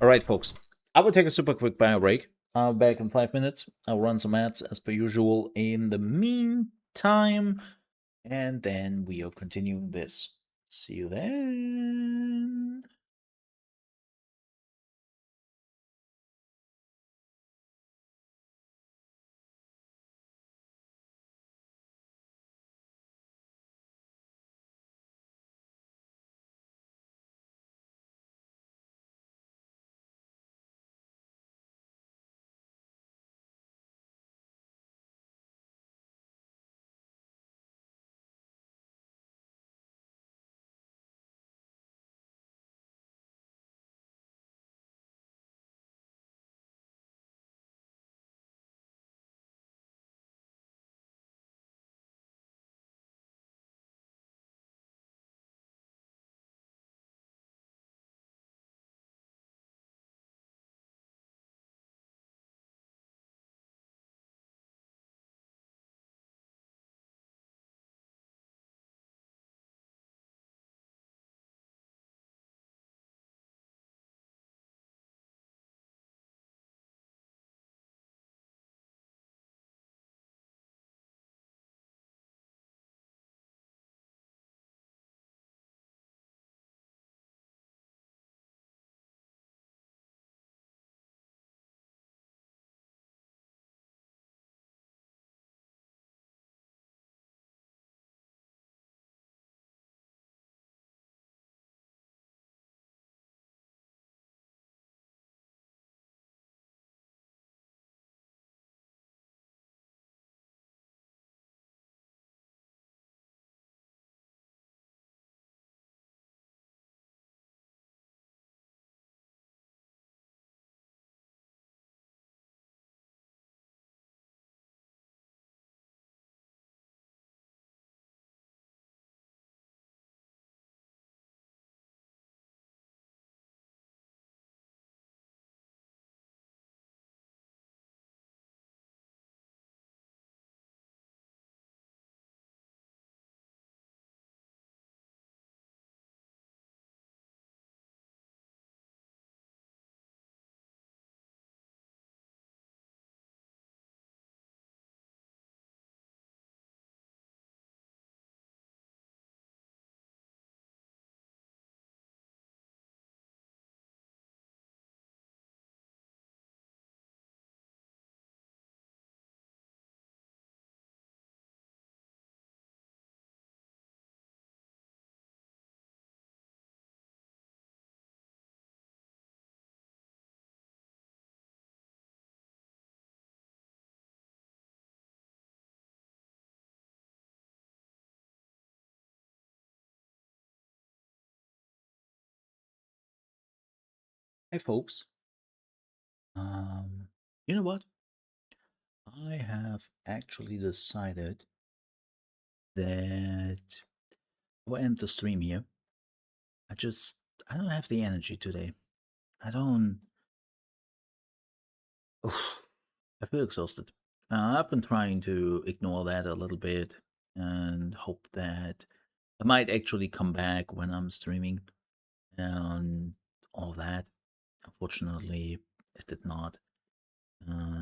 All right, folks. I will take a super quick bio break. I'll be back in 5 minutes. I'll run some ads as per usual in the meantime, and then we'll continue this. See you then. Hey folks, you know what? I have actually decided that I will end the stream here. I don't have the energy today. I don't. Oof, I feel exhausted. I've been trying to ignore that a little bit and hope that I might actually come back when I'm streaming and all that. Unfortunately, it did not.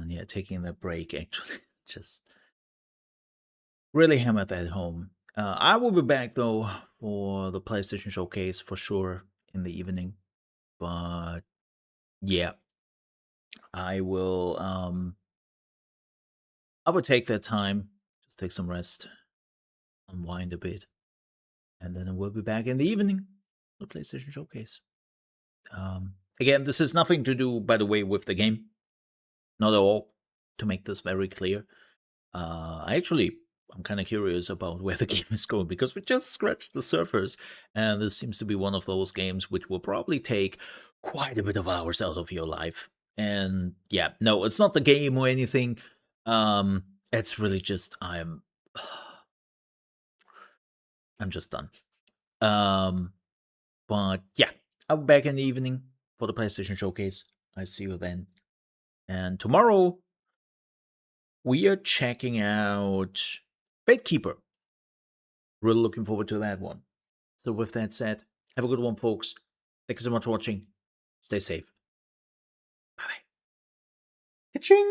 Yeah, taking the break actually just really hammered that home. I will be back though for the PlayStation Showcase for sure in the evening. But yeah, I will I will take that time, just take some rest, unwind a bit, and then I will be back in the evening for the PlayStation Showcase. Again, this has nothing to do, by the way, with the game. Not at all, to make this very clear. I'm kind of curious about where the game is going because we just scratched the surface, and this seems to be one of those games which will probably take quite a bit of hours out of your life. And yeah, no, it's not the game or anything. It's really just I'm just done. But yeah, I'll be back in the evening for the PlayStation Showcase. I see you then. And tomorrow we are checking out Gatekeeper. Really looking forward to that one. So with that said, have a good one, folks. Thank you so much for watching. Stay safe. Bye-bye. Ka-ching!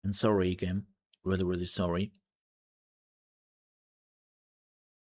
And sorry again. Really, really sorry.